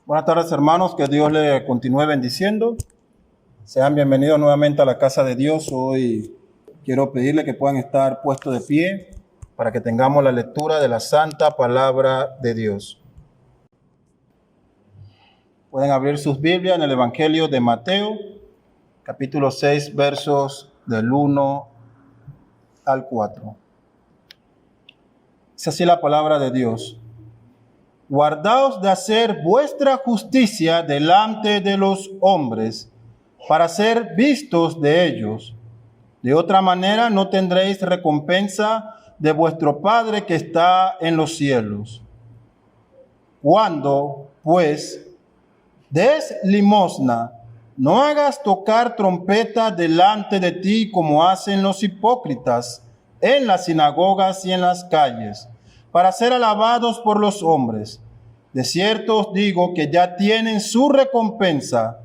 Buenas tardes, hermanos, que Dios le continúe bendiciendo. Sean bienvenidos nuevamente a la casa de Dios. Hoy quiero pedirle que puedan estar puestos de pie para que tengamos la lectura de la santa palabra de Dios. Pueden abrir sus Biblias en el Evangelio de Mateo, capítulo 6, versos del 1 al 4. Es así la palabra de Dios. Guardaos de hacer vuestra justicia delante de los hombres, para ser vistos de ellos. De otra manera no tendréis recompensa de vuestro Padre que está en los cielos. Cuando, pues, des limosna, no hagas tocar trompeta delante de ti como hacen los hipócritas en las sinagogas y en las calles, para ser alabados por los hombres. De cierto os digo que ya tienen su recompensa.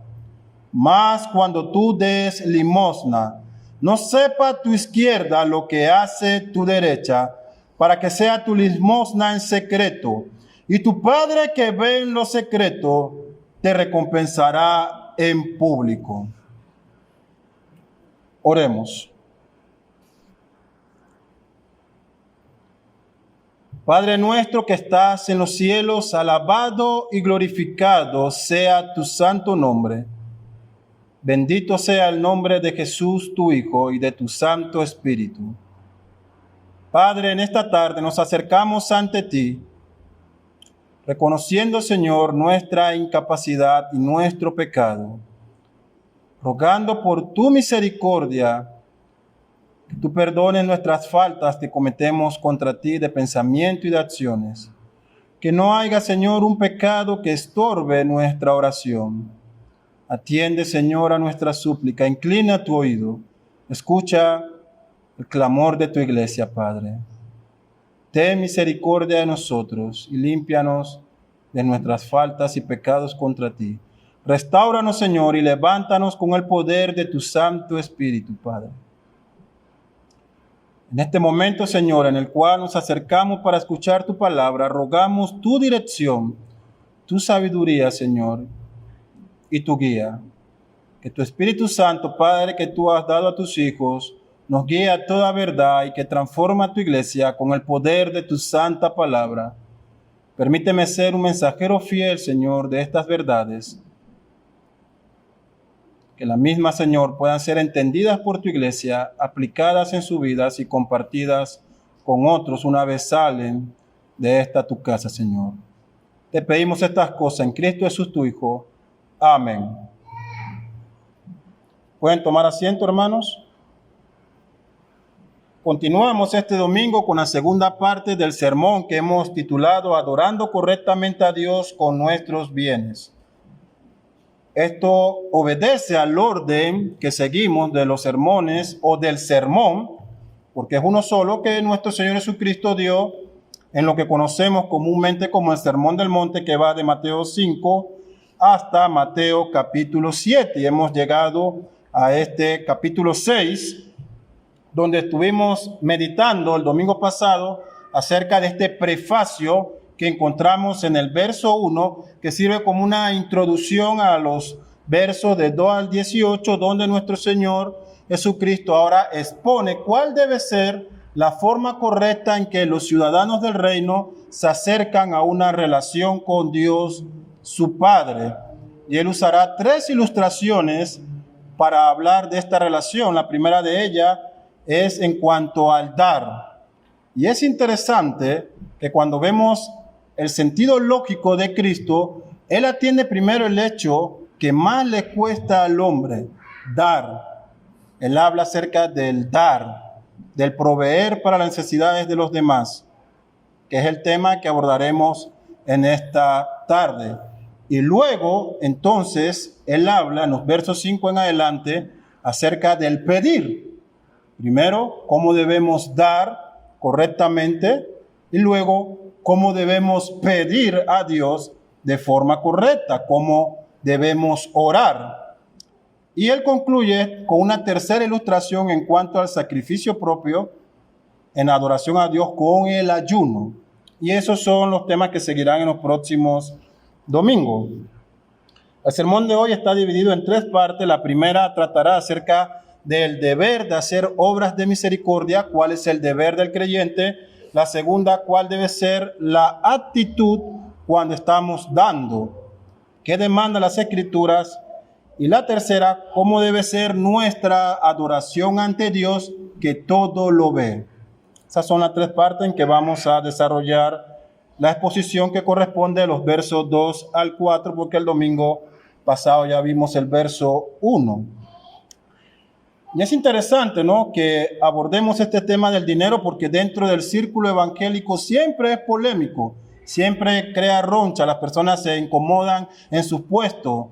Mas cuando tú des limosna, no sepa tu izquierda lo que hace tu derecha, para que sea tu limosna en secreto, y tu Padre que ve en lo secreto te recompensará en público. Oremos. Padre nuestro que estás en los cielos, alabado y glorificado sea tu santo nombre. Bendito sea el nombre de Jesús, tu Hijo, y de tu Santo Espíritu. Padre, en esta tarde nos acercamos ante ti, reconociendo, Señor, nuestra incapacidad y nuestro pecado, rogando por tu misericordia que tú perdones nuestras faltas que cometemos contra ti de pensamiento y de acciones. Que no haya, Señor, un pecado que estorbe nuestra oración. Atiende, Señor, a nuestra súplica. Inclina tu oído. Escucha el clamor de tu iglesia, Padre. Ten misericordia de nosotros y límpianos de nuestras faltas y pecados contra ti. Restáuranos, Señor, y levántanos con el poder de tu Santo Espíritu, Padre. En este momento, Señor, en el cual nos acercamos para escuchar tu palabra, rogamos tu dirección, tu sabiduría, Señor, y tu guía. Que tu Espíritu Santo, Padre, que tú has dado a tus hijos, nos guíe a toda verdad y que transforma tu iglesia con el poder de tu santa palabra. Permíteme ser un mensajero fiel, Señor, de estas verdades. Que las mismas, Señor, puedan ser entendidas por tu iglesia, aplicadas en sus vidas y compartidas con otros una vez salen de esta tu casa, Señor. Te pedimos estas cosas en Cristo Jesús, tu Hijo. Amén. ¿Pueden tomar asiento, hermanos? Continuamos este domingo con la segunda parte del sermón que hemos titulado Adorando correctamente a Dios con nuestros bienes. Esto obedece al orden que seguimos de los sermones o del sermón, porque es uno solo que nuestro Señor Jesucristo dio en lo que conocemos comúnmente como el Sermón del Monte, que va de Mateo 5 hasta Mateo capítulo 7. Y hemos llegado a este capítulo 6, donde estuvimos meditando el domingo pasado acerca de este prefacio que encontramos en el verso 1, que sirve como una introducción a los versos de 2 al 18, donde nuestro Señor Jesucristo ahora expone cuál debe ser la forma correcta en que los ciudadanos del reino se acercan a una relación con Dios, su Padre. Y él usará 3 ilustraciones para hablar de esta relación. La primera de ellas es en cuanto al dar. Y es interesante que cuando vemos el sentido lógico de Cristo, él atiende primero el hecho que más le cuesta al hombre, dar. Él habla acerca del dar, del proveer para las necesidades de los demás, que es el tema que abordaremos en esta tarde. Y luego, entonces, él habla en los versos 5 en adelante acerca del pedir. Primero, cómo debemos dar correctamente y luego cómo debemos pedir a Dios de forma correcta, cómo debemos orar. Y él concluye con una tercera ilustración en cuanto al sacrificio propio en adoración a Dios con el ayuno. Y esos son los temas que seguirán en los próximos domingos. El sermón de hoy está dividido en 3 partes. La primera tratará acerca del deber de hacer obras de misericordia, cuál es el deber del creyente. La segunda, cuál debe ser la actitud cuando estamos dando, qué demanda las Escrituras. Y la tercera, cómo debe ser nuestra adoración ante Dios, que todo lo ve. Esas son las 3 partes en que vamos a desarrollar la exposición que corresponde a los versos 2 al 4, porque el domingo pasado ya vimos el verso 1. Y es interesante, ¿no?, que abordemos este tema del dinero, porque dentro del círculo evangélico siempre es polémico, siempre crea roncha, las personas se incomodan en sus puestos.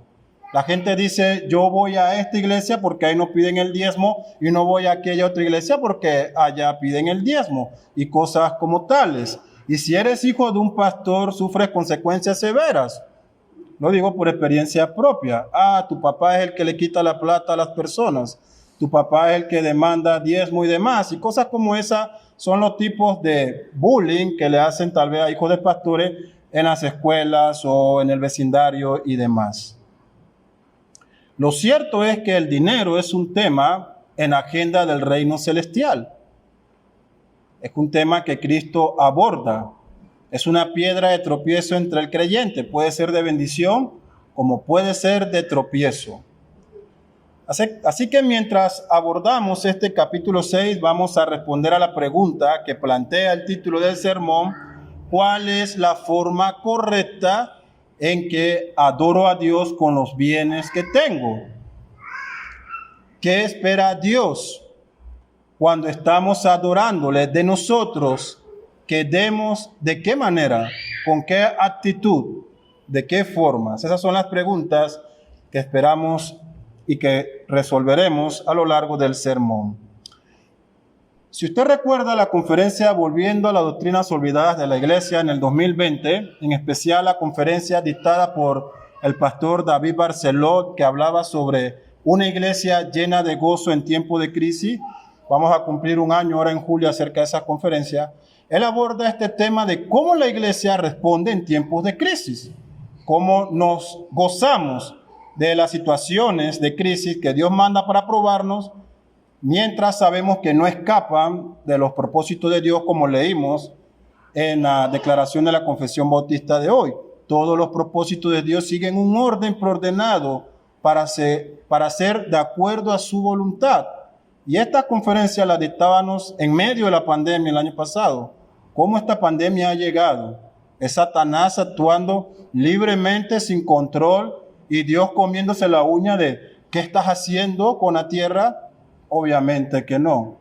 La gente dice, yo voy a esta iglesia porque ahí no piden el diezmo, y no voy a aquella otra iglesia porque allá piden el diezmo, y cosas como tales. Y si eres hijo de un pastor, sufres consecuencias severas. Lo digo por experiencia propia. Tu papá es el que le quita la plata a las personas. Tu papá es el que demanda diezmo y demás. Y cosas como esa son los tipos de bullying que le hacen tal vez a hijos de pastores en las escuelas o en el vecindario y demás. Lo cierto es que el dinero es un tema en la agenda del reino celestial. Es un tema que Cristo aborda. Es una piedra de tropiezo entre el creyente. Puede ser de bendición como puede ser de tropiezo. Así que mientras abordamos este capítulo 6, vamos a responder a la pregunta que plantea el título del sermón: ¿cuál es la forma correcta en que adoro a Dios con los bienes que tengo? ¿Qué espera Dios cuando estamos adorándole de nosotros? Que demos, ¿de qué manera? ¿Con qué actitud? ¿De qué formas? Esas son las preguntas que esperamos y que resolveremos a lo largo del sermón. Si usted recuerda la conferencia Volviendo a las Doctrinas Olvidadas de la Iglesia en el 2020, en especial la conferencia dictada por el pastor David Barceló, que hablaba sobre una iglesia llena de gozo en tiempo de crisis. Vamos a cumplir un año ahora en julio acerca de esa conferencia. Él aborda este tema de cómo la iglesia responde en tiempos de crisis, cómo nos gozamos de las situaciones de crisis que Dios manda para probarnos, mientras sabemos que no escapan de los propósitos de Dios, como leímos en la declaración de la Confesión Bautista de hoy. Todos los propósitos de Dios siguen un orden preordenado para ser de acuerdo a su voluntad. Y esta conferencia la dictábamos en medio de la pandemia el año pasado. ¿Cómo esta pandemia ha llegado? Es Satanás actuando libremente, sin control, y Dios comiéndose la uña de ¿qué estás haciendo con la tierra? Obviamente que no.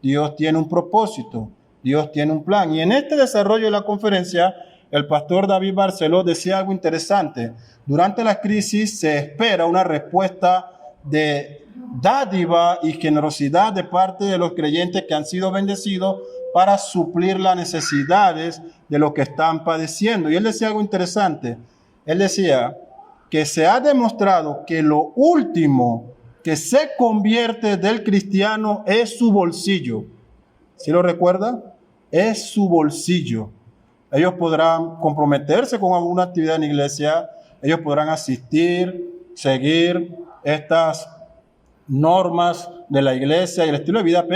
Dios tiene un propósito, Dios tiene un plan. Y en este desarrollo de la conferencia, el pastor David Barceló decía algo interesante. Durante la crisis se espera una respuesta de dádiva y generosidad de parte de los creyentes que han sido bendecidos para suplir las necesidades de los que están padeciendo. Y él decía algo interesante. Él decía que se ha demostrado que lo último que se convierte del cristiano es su bolsillo. ¿Sí lo recuerda? Es su bolsillo. Ellos podrán comprometerse con alguna actividad en la iglesia, ellos podrán asistir, seguir estas normas de la iglesia y el estilo de vida,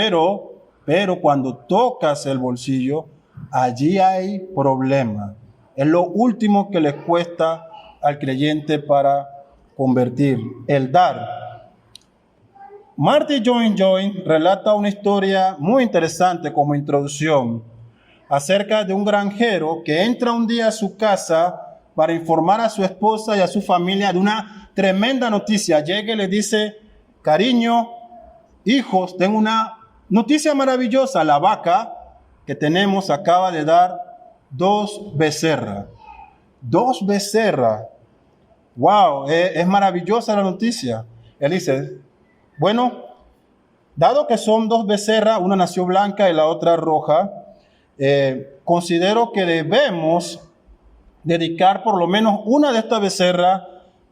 pero cuando tocas el bolsillo, allí hay problema. Es lo último que les cuesta al creyente para convertir, el dar. Marty Lloyd-Jones relata una historia muy interesante como introducción acerca de un granjero que entra un día a su casa para informar a su esposa y a su familia de una tremenda noticia. Llega y le dice: cariño, hijos, tengo una noticia maravillosa. La vaca que tenemos acaba de dar 2 becerras. 2 becerras. Wow, es maravillosa la noticia. Él dice: bueno, dado que son 2 becerras, una nació blanca y la otra roja, considero que debemos dedicar por lo menos una de estas becerras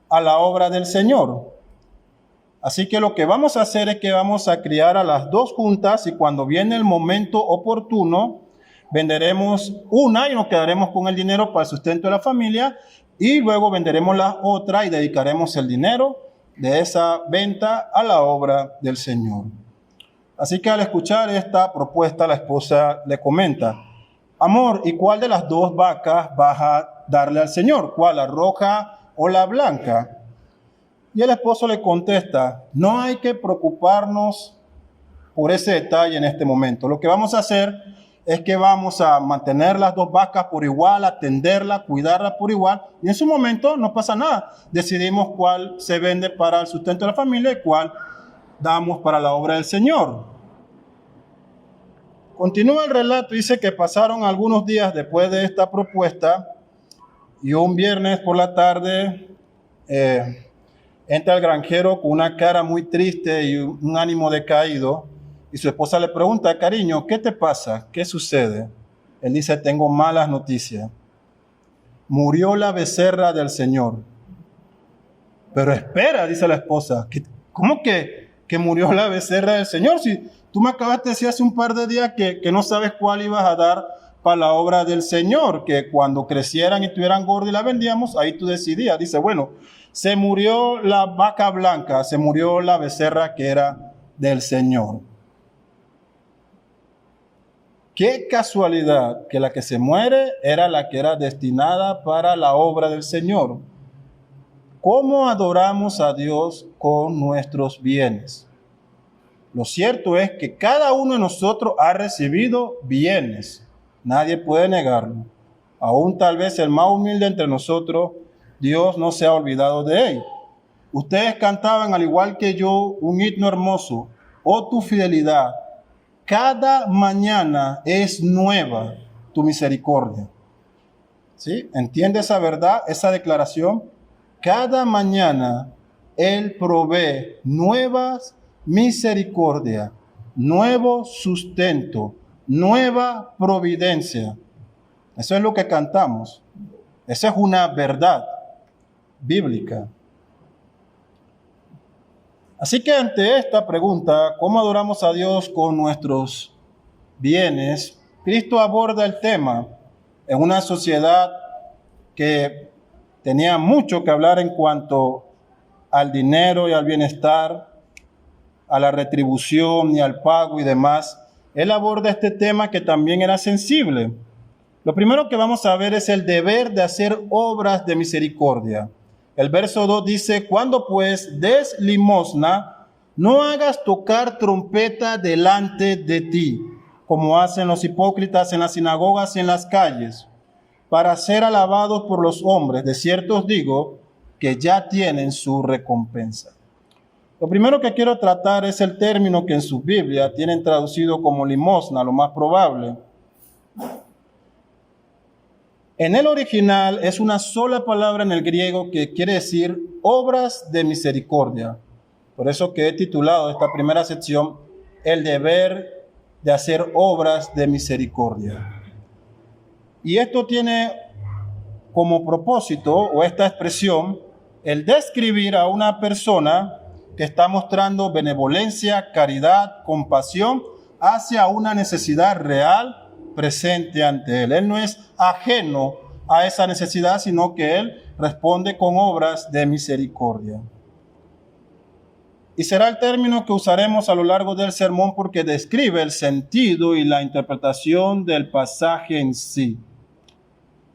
a la obra del Señor. Así que lo que vamos a hacer es que vamos a criar a las 2 juntas, y cuando viene el momento oportuno, venderemos una y nos quedaremos con el dinero para el sustento de la familia, y luego venderemos la otra y dedicaremos el dinero de esa venta a la obra del Señor. Así que al escuchar esta propuesta, la esposa le comenta: amor, ¿y cuál de las dos vacas vas a darle al Señor? ¿Cuál, la roja o la blanca? Y el esposo le contesta: no hay que preocuparnos por ese detalle en este momento. Lo que vamos a hacer es que vamos a mantener las dos vacas por igual, atenderlas, cuidarlas por igual, y en su momento no pasa nada. Decidimos cuál se vende para el sustento de la familia y cuál damos para la obra del Señor. Continúa el relato, dice que pasaron algunos días después de esta propuesta, y un viernes por la tarde entra el granjero con una cara muy triste y un ánimo decaído, y su esposa le pregunta: cariño, ¿qué te pasa? ¿Qué sucede? Él dice: tengo malas noticias. Murió la becerra del Señor. Pero espera, dice la esposa, ¿cómo que murió la becerra del Señor? Si tú me acabaste de decir hace un par de días que no sabes cuál ibas a dar para la obra del Señor, que cuando crecieran y estuvieran gordos y la vendíamos, ahí tú decidías. Dice: bueno, se murió la vaca blanca, se murió la becerra que era del Señor. Qué casualidad que la que se muere era la que era destinada para la obra del Señor. ¿Cómo adoramos a Dios con nuestros bienes? Lo cierto es que cada uno de nosotros ha recibido bienes. Nadie puede negarlo. Aún tal vez el más humilde entre nosotros, Dios no se ha olvidado de él. Ustedes cantaban, al igual que yo, un himno hermoso: oh, tu fidelidad, cada mañana es nueva tu misericordia. ¿Sí? ¿Entiende esa verdad, esa declaración? Cada mañana Él provee nuevas misericordia, nuevo sustento, nueva providencia. Eso es lo que cantamos. Esa es una verdad bíblica. Así que ante esta pregunta, ¿cómo adoramos a Dios con nuestros bienes?, Cristo aborda el tema en una sociedad que tenía mucho que hablar en cuanto al dinero y al bienestar, a la retribución y al pago y demás. Él aborda este tema que también era sensible. Lo primero que vamos a ver es el deber de hacer obras de misericordia. El verso 2 dice: cuando pues des limosna, no hagas tocar trompeta delante de ti, como hacen los hipócritas en las sinagogas y en las calles, para ser alabados por los hombres. De cierto os digo que ya tienen su recompensa. Lo primero que quiero tratar es el término que en su Biblia tienen traducido como limosna, lo más probable. En el original es una sola palabra en el griego que quiere decir obras de misericordia. Por eso que he titulado esta primera sección el deber de hacer obras de misericordia. Y esto tiene como propósito, o esta expresión, el describir a una persona que está mostrando benevolencia, caridad, compasión hacia una necesidad real presente ante él. Él no es ajeno a esa necesidad, sino que él responde con obras de misericordia. Y será el término que usaremos a lo largo del sermón porque describe el sentido y la interpretación del pasaje en sí.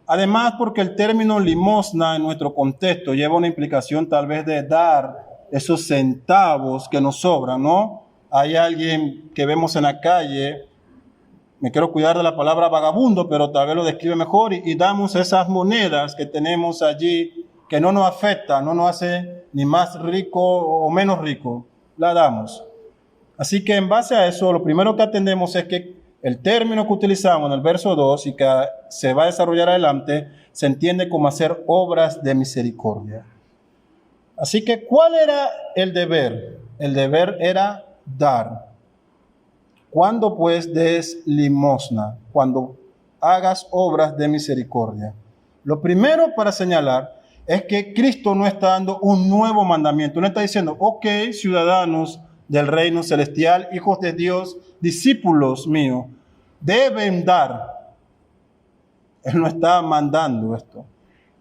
Además, porque el término limosna en nuestro contexto lleva una implicación tal vez de dar esos centavos que nos sobran, ¿no? Hay alguien que vemos en la calle, me quiero cuidar de la palabra vagabundo, pero tal vez lo describe mejor, y damos esas monedas que tenemos allí que no nos afecta, no nos hace ni más rico o menos rico, la damos. Así que en base a eso, lo primero que atendemos es que el término que utilizamos en el verso 2 y que se va a desarrollar adelante, se entiende como hacer obras de misericordia. Así que, ¿cuál era el deber? El deber era dar. Cuando pues des limosna, cuando hagas obras de misericordia. Lo primero para señalar es que Cristo no está dando un nuevo mandamiento. No está diciendo: ok, ciudadanos del reino celestial, hijos de Dios, discípulos míos, deben dar. Él no está mandando esto.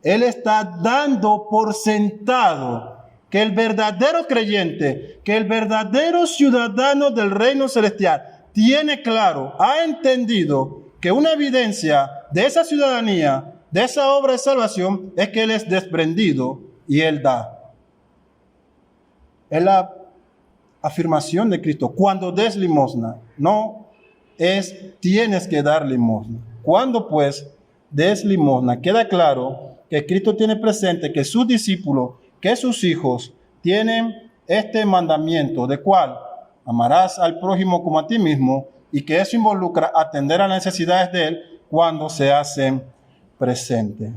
Él está dando por sentado que el verdadero creyente, que el verdadero ciudadano del reino celestial tiene claro, ha entendido que una evidencia de esa ciudadanía, de esa obra de salvación, es que Él es desprendido y Él da. Es la afirmación de Cristo. Cuando des limosna, no es tienes que dar limosna. Cuando pues des limosna, queda claro que Cristo tiene presente que sus discípulos, que sus hijos tienen este mandamiento, de cual amarás al prójimo como a ti mismo, y que eso involucra atender a las necesidades de él cuando se hacen presentes.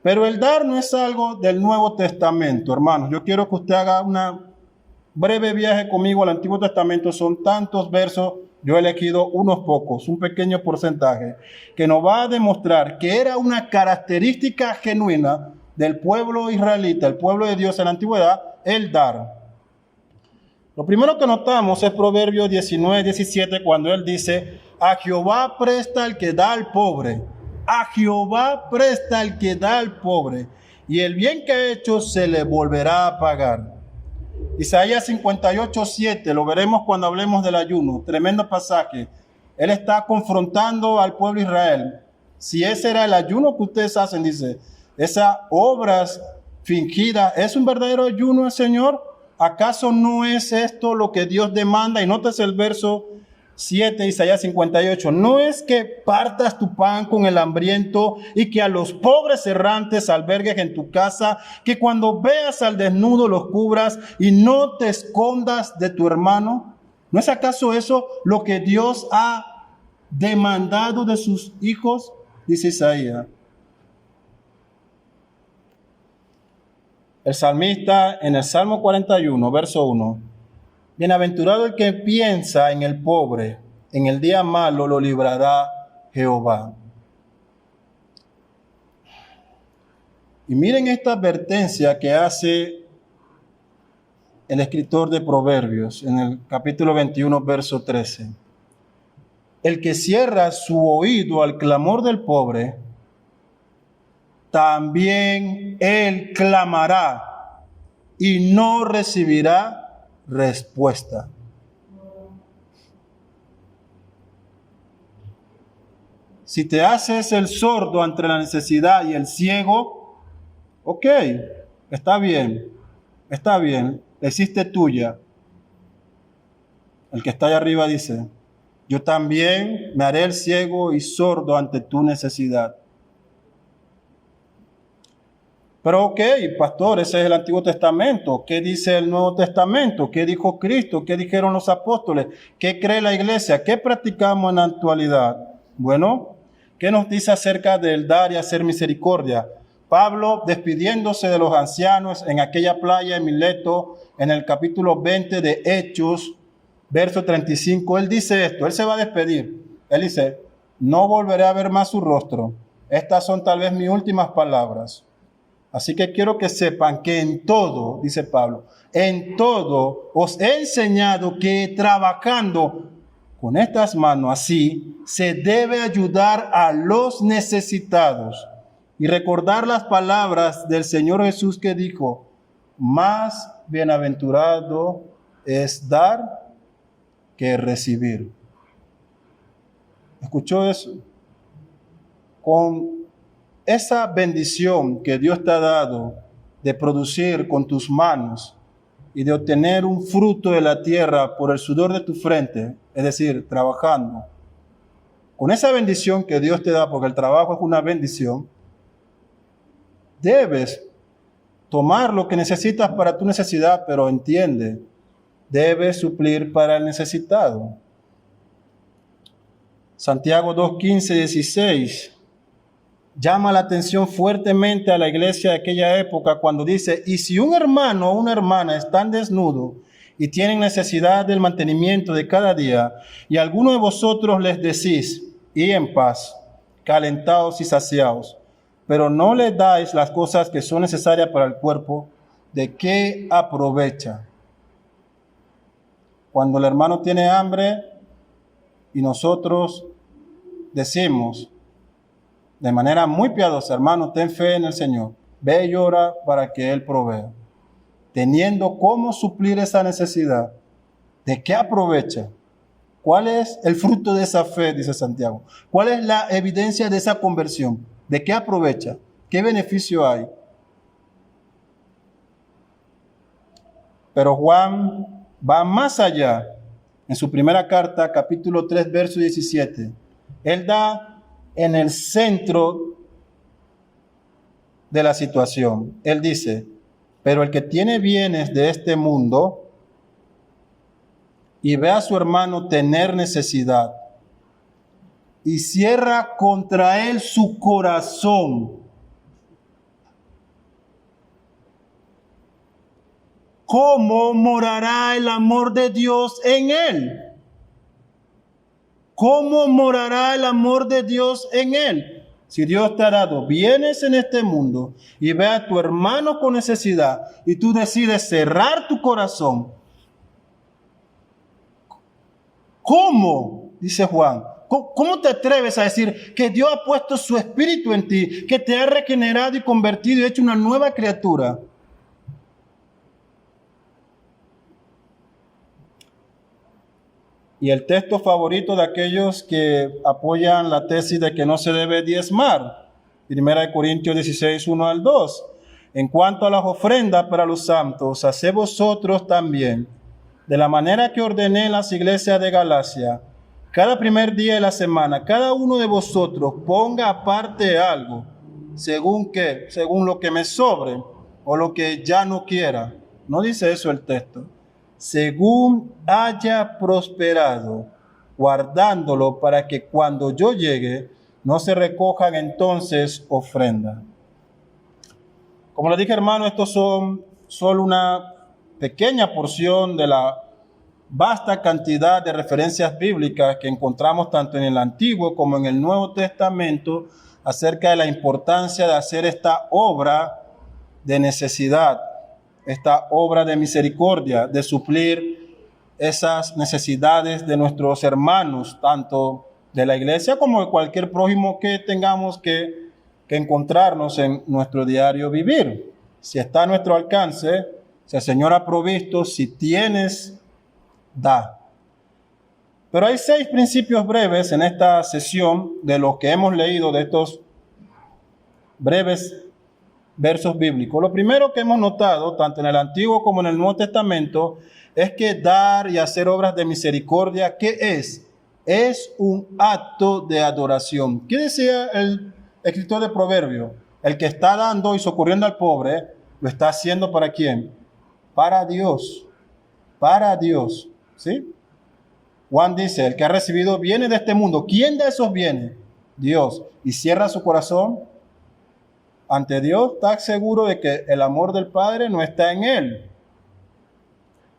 Pero el dar no es algo del Nuevo Testamento, hermanos. Yo quiero que usted haga una breve viaje conmigo al Antiguo Testamento. Son tantos versos, yo he elegido unos pocos, un pequeño porcentaje, que nos va a demostrar que era una característica genuina del pueblo israelita, el pueblo de Dios en la antigüedad, el dar. Lo primero que notamos es Proverbios 19:17, cuando él dice: a Jehová presta el que da al pobre, a Jehová presta el que da al pobre, y el bien que ha hecho se le volverá a pagar. Isaías 58:7, lo veremos cuando hablemos del ayuno, tremendo pasaje. Él está confrontando al pueblo de Israel. Si ese era el ayuno que ustedes hacen, dice, esas obras fingidas, ¿es un verdadero ayuno el Señor? ¿Acaso no es esto lo que Dios demanda? Y notas el verso 7, Isaías 58. No es que partas tu pan con el hambriento y que a los pobres errantes albergues en tu casa, que cuando veas al desnudo los cubras y no te escondas de tu hermano. ¿No es acaso eso lo que Dios ha demandado de sus hijos? Dice Isaías. El salmista en el Salmo 41, verso 1. Bienaventurado el que piensa en el pobre, en el día malo lo librará Jehová. Y miren esta advertencia que hace el escritor de Proverbios en el capítulo 21, verso 13. El que cierra su oído al clamor del pobre, también él clamará y no recibirá respuesta. Si te haces el sordo ante la necesidad y el ciego, ok, está bien, la hiciste tuya. El que está allá arriba dice, yo también me haré el ciego y sordo ante tu necesidad. Pero ok, pastor, ese es el Antiguo Testamento. ¿Qué dice el Nuevo Testamento? ¿Qué dijo Cristo? ¿Qué dijeron los apóstoles? ¿Qué cree la iglesia? ¿Qué practicamos en la actualidad? Bueno, ¿qué nos dice acerca del dar y hacer misericordia? Pablo, despidiéndose de los ancianos en aquella playa en Mileto, en el capítulo 20 de Hechos, verso 35, él dice esto, él se va a despedir. Él dice, no volveré a ver más su rostro. Estas son tal vez mis últimas palabras. Así que quiero que sepan que en todo, dice Pablo, en todo os he enseñado que trabajando con estas manos así se debe ayudar a los necesitados y recordar las palabras del Señor Jesús que dijo, más bienaventurado es dar que recibir. ¿Escuchó eso? Con esa bendición que Dios te ha dado de producir con tus manos y de obtener un fruto de la tierra por el sudor de tu frente, es decir, trabajando, con esa bendición que Dios te da, porque el trabajo es una bendición, debes tomar lo que necesitas para tu necesidad, pero entiende, debes suplir para el necesitado. Santiago 2:15, 16 llama la atención fuertemente a la iglesia de aquella época cuando dice, y si un hermano o una hermana están desnudos y tienen necesidad del mantenimiento de cada día, y alguno de vosotros les decís, y en paz, calentados y saciados, pero no les dais las cosas que son necesarias para el cuerpo, ¿de qué aprovecha? Cuando el hermano tiene hambre y nosotros decimos, de manera muy piadosa, hermano, ten fe en el Señor. Ve y ora para que Él provea. Teniendo cómo suplir esa necesidad, ¿de qué aprovecha? ¿Cuál es el fruto de esa fe? Dice Santiago. ¿Cuál es la evidencia de esa conversión? ¿De qué aprovecha? ¿Qué beneficio hay? Pero Juan va más allá. En su primera carta, capítulo 3, verso 17. Él da en el centro de la situación. Él dice, pero el que tiene bienes de este mundo y ve a su hermano tener necesidad y cierra contra él su corazón, ¿cómo morará el amor de Dios en él? ¿Cómo morará el amor de Dios en él? Si Dios te ha dado bienes en este mundo y ve a tu hermano con necesidad y tú decides cerrar tu corazón, ¿cómo? Dice Juan. ¿Cómo te atreves a decir que Dios ha puesto su espíritu en ti, que te ha regenerado y convertido y hecho una nueva criatura? Y el texto favorito de aquellos que apoyan la tesis de que no se debe diezmar, 1 Corintios 16, 1 al 2. En cuanto a las ofrendas para los santos, haced vosotros también, de la manera que ordené en las iglesias de Galacia, cada primer día de la semana, cada uno de vosotros ponga aparte algo, según lo que me sobre, o lo que ya no quiera. No dice eso el texto. Según haya prosperado, guardándolo para que cuando yo llegue, no se recojan entonces ofrendas. Como les dije, hermano, estos son solo una pequeña porción de la vasta cantidad de referencias bíblicas que encontramos tanto en el Antiguo como en el Nuevo Testamento acerca de la importancia de hacer esta obra de necesidad, esta obra de misericordia, de suplir esas necesidades de nuestros hermanos, tanto de la iglesia como de cualquier prójimo que tengamos que encontrarnos en nuestro diario vivir. Si está a nuestro alcance, si el Señor ha provisto, si tienes, da. Pero hay 6 principios breves en esta sesión de los que hemos leído, de estos breves versos bíblicos. Lo primero que hemos notado, tanto en el Antiguo como en el Nuevo Testamento, es que dar y hacer obras de misericordia, ¿qué es? Es un acto de adoración. ¿Qué decía el escritor de Proverbios? El que está dando y socorriendo al pobre, ¿lo está haciendo para quién? Para Dios. Para Dios. ¿Sí? Juan dice, el que ha recibido bienes de este mundo, ¿quién da esos bienes? Dios. Y cierra su corazón ante Dios, está seguro de que el amor del Padre no está en él.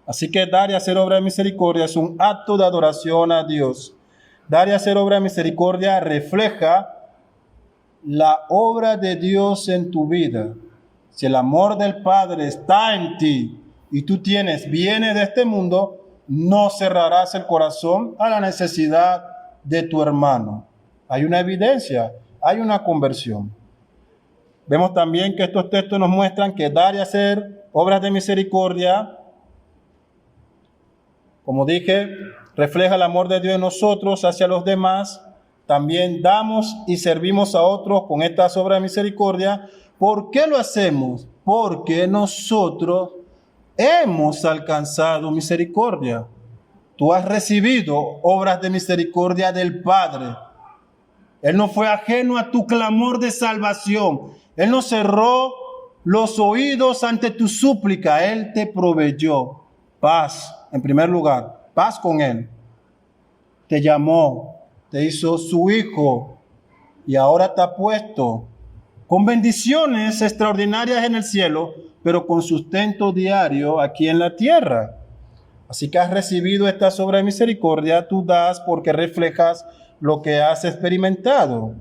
Así que dar y hacer obra de misericordia es un acto de adoración a Dios. Dar y hacer obra de misericordia refleja la obra de Dios en tu vida. Si el amor del Padre está en ti y tú tienes bienes de este mundo, no cerrarás el corazón a la necesidad de tu hermano. Hay una evidencia, hay una conversión. Vemos también que estos textos nos muestran que dar y hacer obras de misericordia, como dije, refleja el amor de Dios en nosotros hacia los demás. También damos y servimos a otros con estas obras de misericordia. ¿Por qué lo hacemos? Porque nosotros hemos alcanzado misericordia. Tú has recibido obras de misericordia del Padre. Él no fue ajeno a tu clamor de salvación. Él no cerró los oídos ante tu súplica. Él te proveyó paz, en primer lugar, paz con Él. Te llamó, te hizo su hijo y ahora te ha puesto con bendiciones extraordinarias en el cielo, pero con sustento diario aquí en la tierra. Así que has recibido estas obras de misericordia, tú das porque reflejas lo que has experimentado.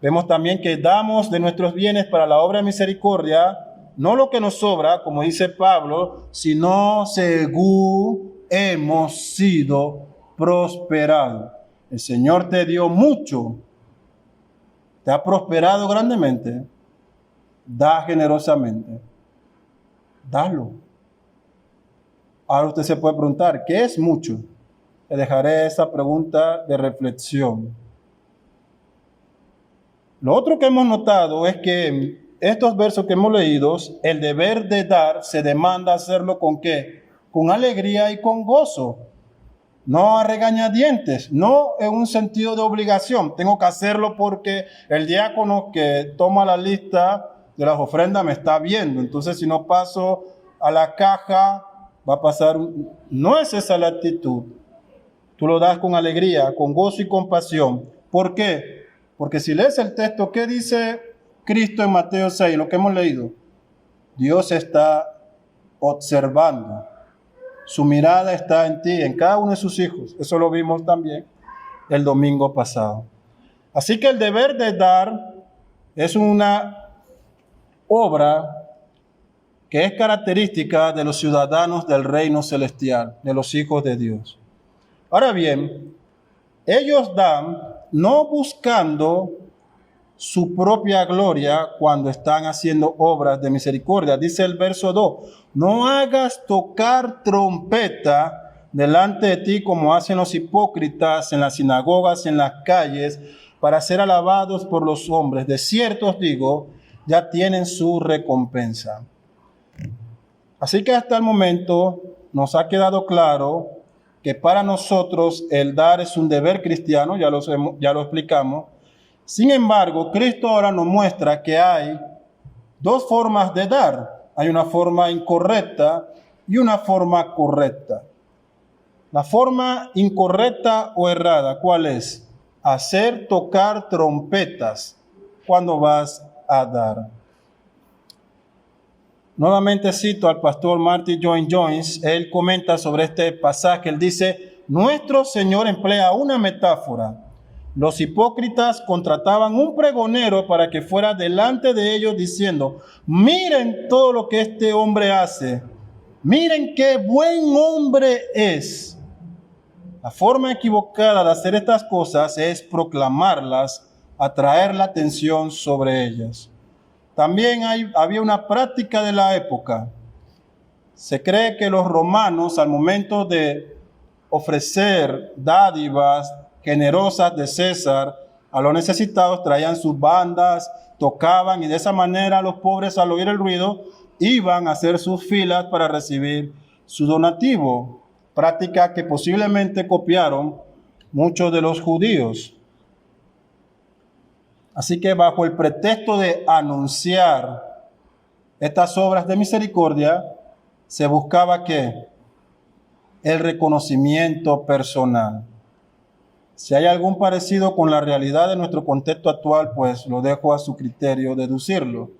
Vemos también que damos de nuestros bienes para la obra de misericordia, no lo que nos sobra, como dice Pablo, sino según hemos sido prosperados. El Señor te dio mucho te ha prosperado grandemente, da generosamente. Dalo. Ahora usted se puede preguntar, ¿qué es mucho? Le dejaré esa pregunta de reflexión. Lo otro que hemos notado es que en estos versos que hemos leído, el deber de dar se demanda hacerlo ¿con qué? Con alegría y con gozo. No a regañadientes, no en un sentido de obligación. Tengo que hacerlo porque el diácono que toma la lista de las ofrendas me está viendo. Entonces, si no paso a la caja, va a pasar. No es esa la actitud. Tú lo das con alegría, con gozo y compasión. ¿Por qué? Porque si lees el texto, ¿qué dice Cristo en Mateo 6? Lo que hemos leído. Dios está observando. Su mirada está en ti, en cada uno de sus hijos. Eso lo vimos también el domingo pasado. Así que el deber de dar es una obra que es característica de los ciudadanos del reino celestial, de los hijos de Dios. Ahora bien, ellos dan no buscando su propia gloria cuando están haciendo obras de misericordia. Dice el verso 2, no hagas tocar trompeta delante de ti como hacen los hipócritas en las sinagogas y en las calles para ser alabados por los hombres. De cierto os digo, ya tienen su recompensa. Así que hasta el momento nos ha quedado claro que para nosotros el dar es un deber cristiano, ya lo explicamos. Sin embargo, Cristo ahora nos muestra que hay dos formas de dar. Hay una forma incorrecta y una forma correcta. La forma incorrecta o errada, ¿cuál es? Hacer tocar trompetas cuando vas a dar. Nuevamente cito al pastor Martin Lloyd-Jones. Él comenta sobre este pasaje. Él dice, nuestro Señor emplea una metáfora. Los hipócritas contrataban un pregonero para que fuera delante de ellos diciendo, miren todo lo que este hombre hace, miren qué buen hombre es. La forma equivocada de hacer estas cosas es proclamarlas, atraer la atención sobre ellas. También había una práctica de la época. Se cree que los romanos, al momento de ofrecer dádivas generosas de César a los necesitados, traían sus bandas, tocaban, y de esa manera los pobres, al oír el ruido, iban a hacer sus filas para recibir su donativo, práctica que posiblemente copiaron muchos de los judíos. Así que bajo el pretexto de anunciar estas obras de misericordia, se buscaba ¿qué? El reconocimiento personal. Si hay algún parecido con la realidad de nuestro contexto actual, pues lo dejo a su criterio deducirlo.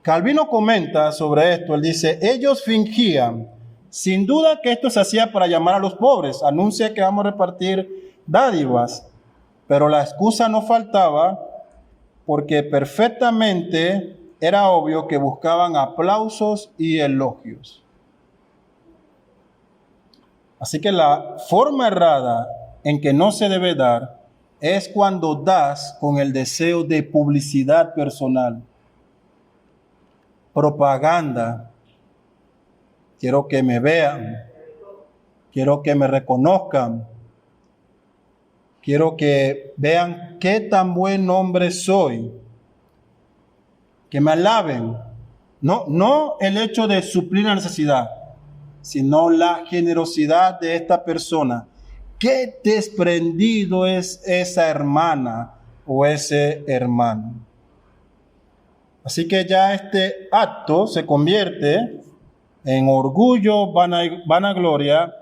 Calvino comenta sobre esto, él dice, ellos fingían, sin duda que esto se hacía para llamar a los pobres, anuncia que vamos a repartir dádivas, pero la excusa no faltaba porque perfectamente era obvio que buscaban aplausos y elogios. Así que la forma errada en que no se debe dar es cuando das con el deseo de publicidad personal, propaganda. Quiero que me vean, quiero que me reconozcan, quiero que vean qué tan buen hombre soy, que me alaben. No el hecho de suplir la necesidad, sino la generosidad de esta persona. Qué desprendido es esa hermana o ese hermano. Así que ya este acto se convierte en orgullo, vanagloria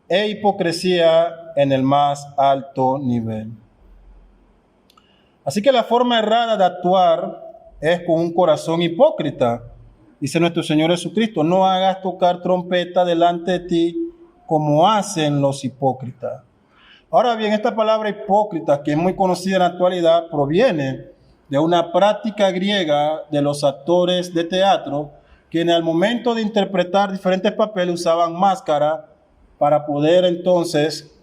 e hipocresía en el más alto nivel. Así que la forma errada de actuar es con un corazón hipócrita. Dice nuestro Señor Jesucristo, no hagas tocar trompeta delante de ti como hacen los hipócritas. Ahora bien, esta palabra hipócrita, que es muy conocida en la actualidad, proviene de una práctica griega de los actores de teatro, que en el momento de interpretar diferentes papeles usaban máscara para poder entonces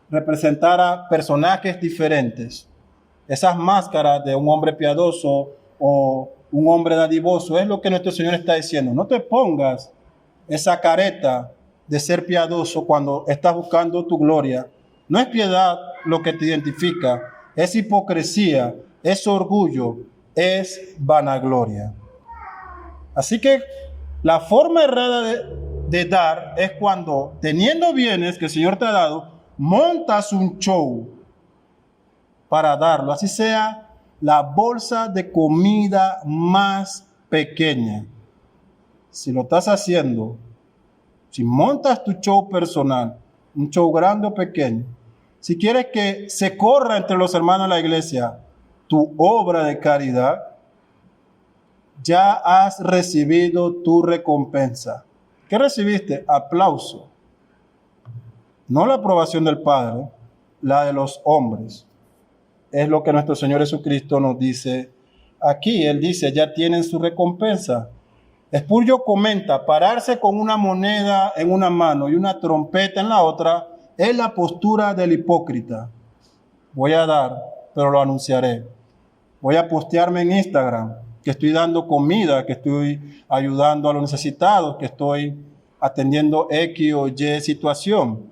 representar a personajes diferentes. esas máscaras de un hombre piadoso o un hombre dadivoso. Es lo que nuestro Señor está diciendo. No te pongas esa careta de ser piadoso cuando estás buscando tu gloria. No es piedad lo que te identifica, es hipocresía, es orgullo, es vanagloria. Así que la forma errada de dar es cuando, teniendo bienes que el Señor te ha dado, montas un show para darlo, así sea la bolsa de comida más pequeña. Si lo estás haciendo, si montas tu show personal, un show grande o pequeño, si quieres que se corra entre los hermanos de la iglesia tu obra de caridad, ya has recibido tu recompensa. ¿Qué recibiste? Aplauso. No la aprobación del Padre, la de los hombres. Es lo que nuestro Señor Jesucristo nos dice aquí. Él dice, ya tienen su recompensa. Spurgeon comenta, pararse con una moneda en una mano y una trompeta en la otra es la postura del hipócrita. Voy a dar, pero lo anunciaré. Voy a postearme en Instagram que estoy dando comida, que estoy ayudando a los necesitados, que estoy atendiendo X o Y situación.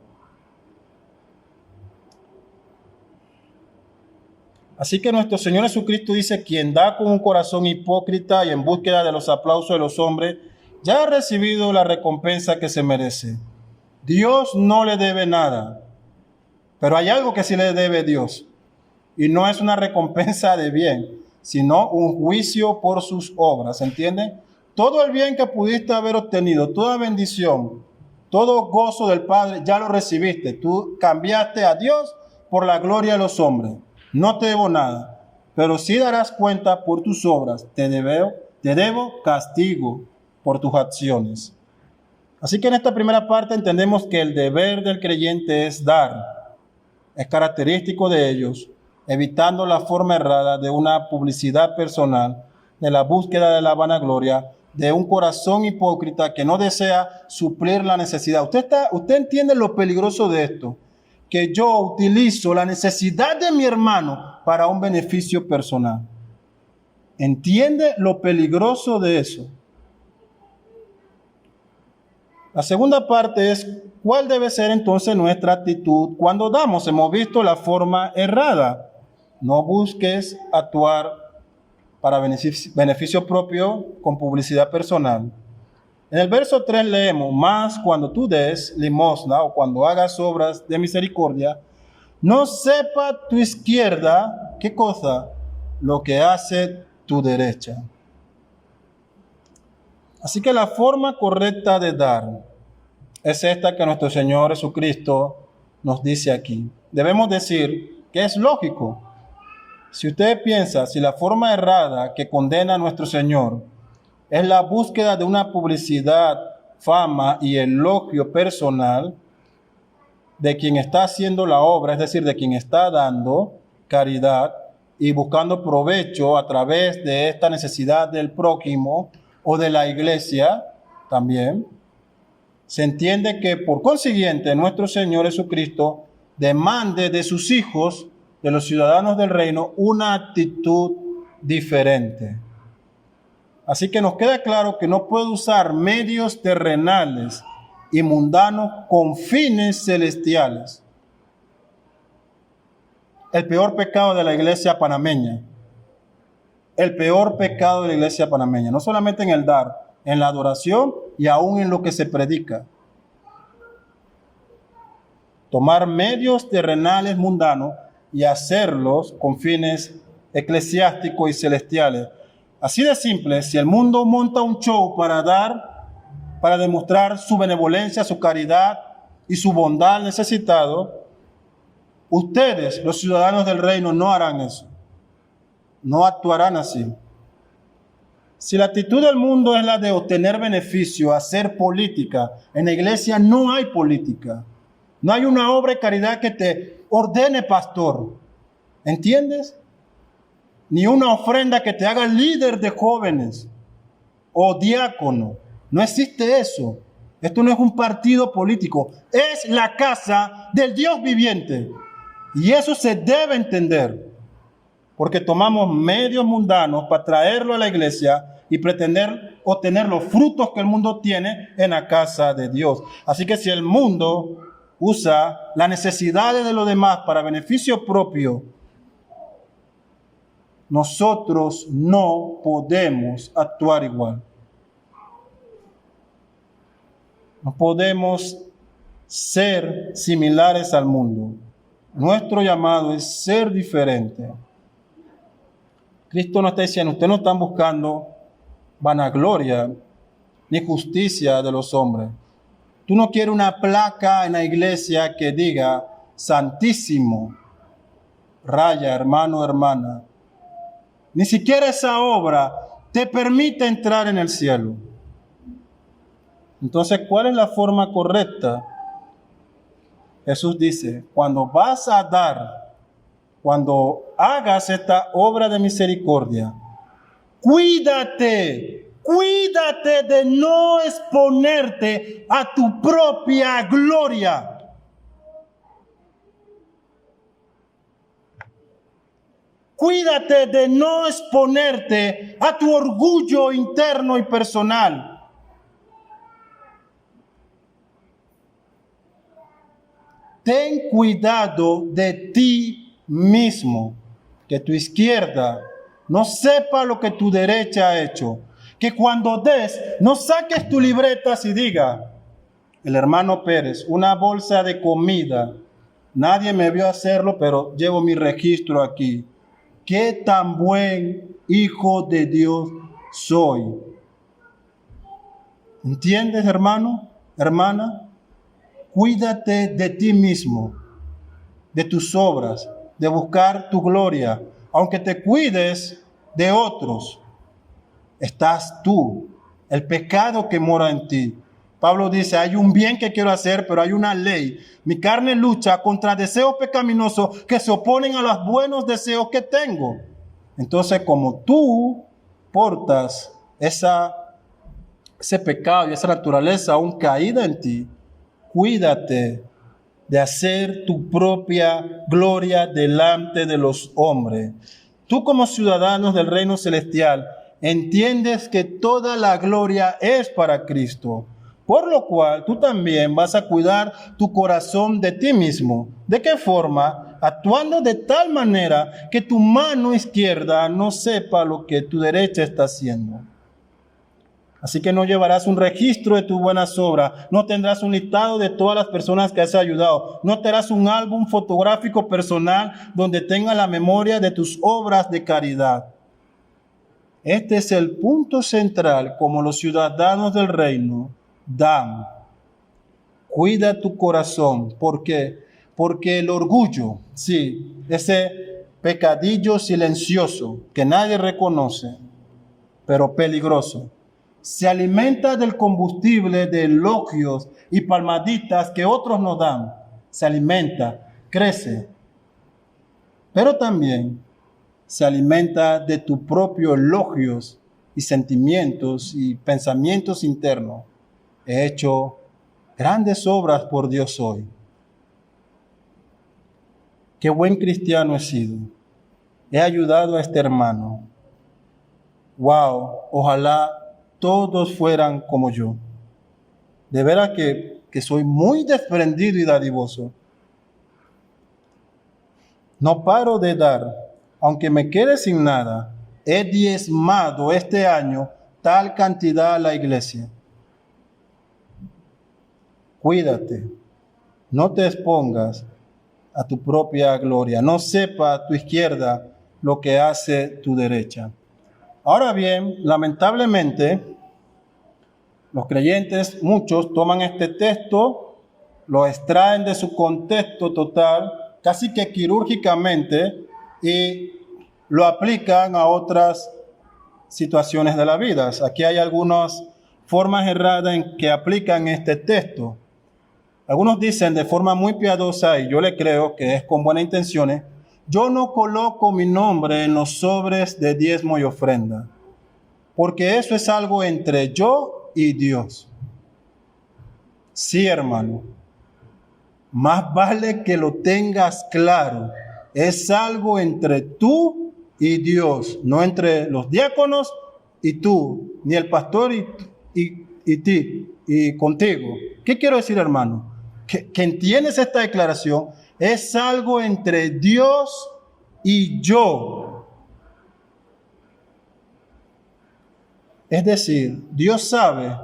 Así que nuestro Señor Jesucristo dice, quien da con un corazón hipócrita y en búsqueda de los aplausos de los hombres, ya ha recibido la recompensa que se merece. Dios no le debe nada, pero hay algo que sí le debe Dios, y no es una recompensa de bien, sino un juicio por sus obras, ¿entienden? Todo el bien que pudiste haber obtenido, toda bendición, todo gozo del Padre, ya lo recibiste. Tú cambiaste a Dios por la gloria de los hombres. No te debo nada, pero sí darás cuenta por tus obras. Te debo castigo por tus acciones. Así que en esta primera parte entendemos que el deber del creyente es dar. Es característico de ellos, evitando la forma errada de una publicidad personal, de la búsqueda de la vanagloria, de un corazón hipócrita que no desea suplir la necesidad. Usted entiende lo peligroso de esto, que yo utilizo la necesidad de mi hermano para un beneficio personal. ¿Entiende lo peligroso de eso? La segunda parte es, ¿cuál debe ser entonces nuestra actitud cuando damos? Hemos visto la forma errada. No busques actuar para beneficio propio con publicidad personal. En el verso 3 leemos, más cuando tú des limosna o cuando hagas obras de misericordia, no sepa tu izquierda, ¿qué cosa? Lo que hace tu derecha. Así que la forma correcta de dar es esta que nuestro Señor Jesucristo nos dice aquí. Debemos decir que es lógico. Si usted piensa, si la forma errada que condena a nuestro Señor es la búsqueda de una publicidad, fama y elogio personal de quien está haciendo la obra, es decir, de quien está dando caridad y buscando provecho a través de esta necesidad del prójimo o de la iglesia también, se entiende que por consiguiente nuestro Señor Jesucristo demande de sus hijos, de los ciudadanos del reino, una actitud diferente. Así que nos queda claro que no puede usar medios terrenales y mundanos con fines celestiales. El peor pecado de la iglesia panameña. El peor pecado de la iglesia panameña. No solamente en el dar, en la adoración y aún en lo que se predica. Tomar medios terrenales mundanos y hacerlos con fines eclesiásticos y celestiales. Así de simple, si el mundo monta un show para dar, para demostrar su benevolencia, su caridad y su bondad al necesitado, ustedes, los ciudadanos del reino, no harán eso. No actuarán así. Si la actitud del mundo es la de obtener beneficio, hacer política, en la iglesia no hay política. No hay una obra de caridad que te ordene pastor. ¿Entiendes? Ni una ofrenda que te haga líder de jóvenes o diácono. No existe eso. Esto no es un partido político. Es la casa del Dios viviente. Y eso se debe entender. porque tomamos medios mundanos para traerlo a la iglesia y pretender obtener los frutos que el mundo tiene en la casa de Dios. Así que si el mundo usa las necesidades de los demás para beneficio propio, nosotros no podemos actuar igual. No podemos ser similares al mundo. Nuestro llamado es ser diferente. Cristo nos está diciendo, ustedes no están buscando vanagloria ni justicia de los hombres. Tú no quieres una placa en la iglesia que diga santísimo, raya, hermano, hermana. Ni siquiera esa obra te permite entrar en el cielo. Entonces, ¿cuál es la forma correcta? Jesús dice, cuando vas a dar, cuando hagas esta obra de misericordia, cuídate de no exponerte a tu propia gloria. Cuídate de no exponerte a tu orgullo interno y personal. Ten cuidado de ti mismo, que tu izquierda no sepa lo que tu derecha ha hecho. Que cuando des, no saques tu libreta y diga, el hermano Pérez, una bolsa de comida. Nadie me vio hacerlo, pero llevo mi registro aquí. Qué tan buen hijo de Dios soy. ¿Entiendes, hermano, hermana? Cuídate de ti mismo, de tus obras, de buscar tu gloria. Aunque te cuides de otros, estás tú, el pecado que mora en ti. Pablo dice, hay un bien que quiero hacer, pero hay una ley. Mi carne lucha contra deseos pecaminosos que se oponen a los buenos deseos que tengo. Entonces, como tú portas ese pecado y esa naturaleza aún caída en ti, cuídate de hacer tu propia gloria delante de los hombres. Tú como ciudadanos del reino celestial, entiendes que toda la gloria es para Cristo. Por lo cual, tú también vas a cuidar tu corazón de ti mismo. ¿De qué forma? Actuando de tal manera que tu mano izquierda no sepa lo que tu derecha está haciendo. Así que no llevarás un registro de tus buenas obras, no tendrás un listado de todas las personas que has ayudado, no tendrás un álbum fotográfico personal donde tenga la memoria de tus obras de caridad. Este es el punto central como los ciudadanos del reino dan. Cuida tu corazón. ¿Por qué? Porque el orgullo, sí, ese pecadillo silencioso que nadie reconoce, pero peligroso, se alimenta del combustible de elogios y palmaditas que otros nos dan. Se alimenta, crece, pero también se alimenta de tus propios elogios y sentimientos y pensamientos internos. He hecho grandes obras por Dios hoy. Qué buen cristiano he sido. He ayudado a este hermano. Wow, ojalá todos fueran como yo. De veras que soy muy desprendido y dadivoso. No paro de dar, aunque me quede sin nada. He diezmado este año tal cantidad a la iglesia. Cuídate, no te expongas a tu propia gloria. No sepa tu izquierda lo que hace tu derecha. Ahora bien, lamentablemente, los creyentes, muchos, toman este texto, lo extraen de su contexto total, casi que quirúrgicamente, y lo aplican a otras situaciones de la vida. Aquí hay algunas formas erradas en que aplican este texto. Algunos dicen de forma muy piadosa, y yo le creo que es con buenas intenciones, yo no coloco mi nombre en los sobres de diezmo y ofrenda, porque eso es algo entre yo y Dios. Sí, hermano, más vale que lo tengas claro. Es algo entre tú y Dios, no entre los diáconos y tú, ni el pastor y ti, y contigo. ¿Qué quiero decir, hermano? Que entiendes esta declaración, es algo entre Dios y yo. Es decir, Dios sabe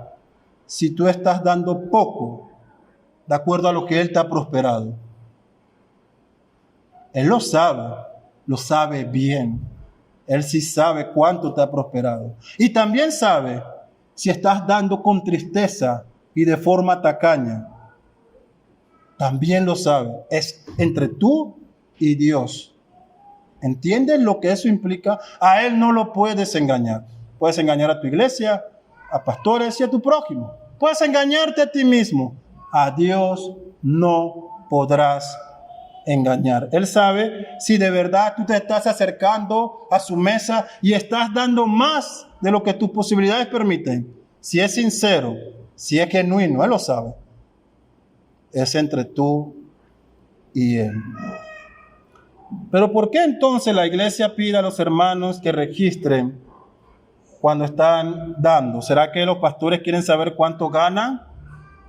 si tú estás dando poco de acuerdo a lo que Él te ha prosperado. Él lo sabe bien. Él sí sabe cuánto te ha prosperado. Y también sabe si estás dando con tristeza y de forma tacaña. También lo sabe. Es entre tú y Dios. ¿Entiendes lo que eso implica? A Él no lo puedes engañar. Puedes engañar a tu iglesia, a pastores y a tu prójimo. Puedes engañarte a ti mismo. A Dios no podrás engañar. Él sabe si de verdad tú te estás acercando a su mesa y estás dando más de lo que tus posibilidades permiten. Si es sincero, si es genuino, Él lo sabe. Es entre tú y Él. Pero ¿por qué entonces la iglesia pide a los hermanos que registren cuando están dando? ¿Será que los pastores quieren saber cuánto ganan?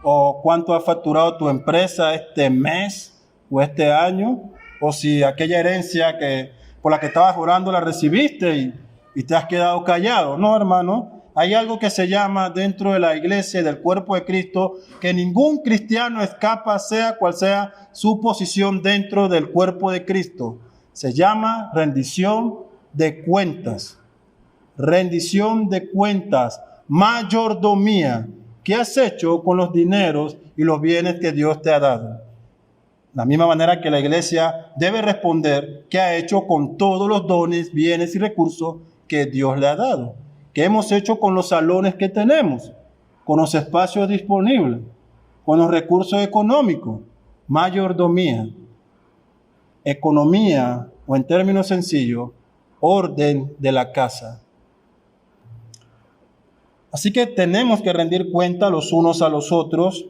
¿O cuánto ha facturado tu empresa este mes o este año? ¿O si aquella herencia por la que estabas orando la recibiste y te has quedado callado? No, hermano. Hay algo que se llama dentro de la iglesia y del cuerpo de Cristo, que ningún cristiano escapa, sea cual sea su posición dentro del cuerpo de Cristo. Se llama rendición de cuentas. Rendición de cuentas, mayordomía. ¿Qué has hecho con los dineros y los bienes que Dios te ha dado? De la misma manera que la iglesia debe responder qué ha hecho con todos los dones, bienes y recursos que Dios le ha dado. ¿Qué hemos hecho con los salones que tenemos? Con los espacios disponibles, con los recursos económicos. Mayordomía. Economía, o en términos sencillos, orden de la casa. Así que tenemos que rendir cuenta los unos a los otros,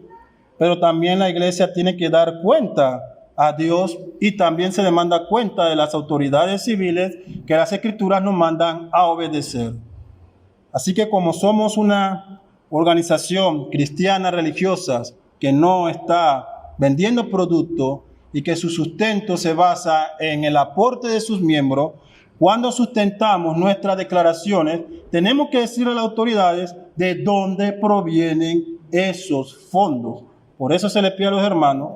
pero también la iglesia tiene que dar cuenta a Dios y también se demanda cuenta de las autoridades civiles que las Escrituras nos mandan a obedecer. Así que como somos una organización cristiana religiosa que no está vendiendo producto y que su sustento se basa en el aporte de sus miembros, cuando sustentamos nuestras declaraciones, tenemos que decirle a las autoridades de dónde provienen esos fondos. Por eso se les pide a los hermanos,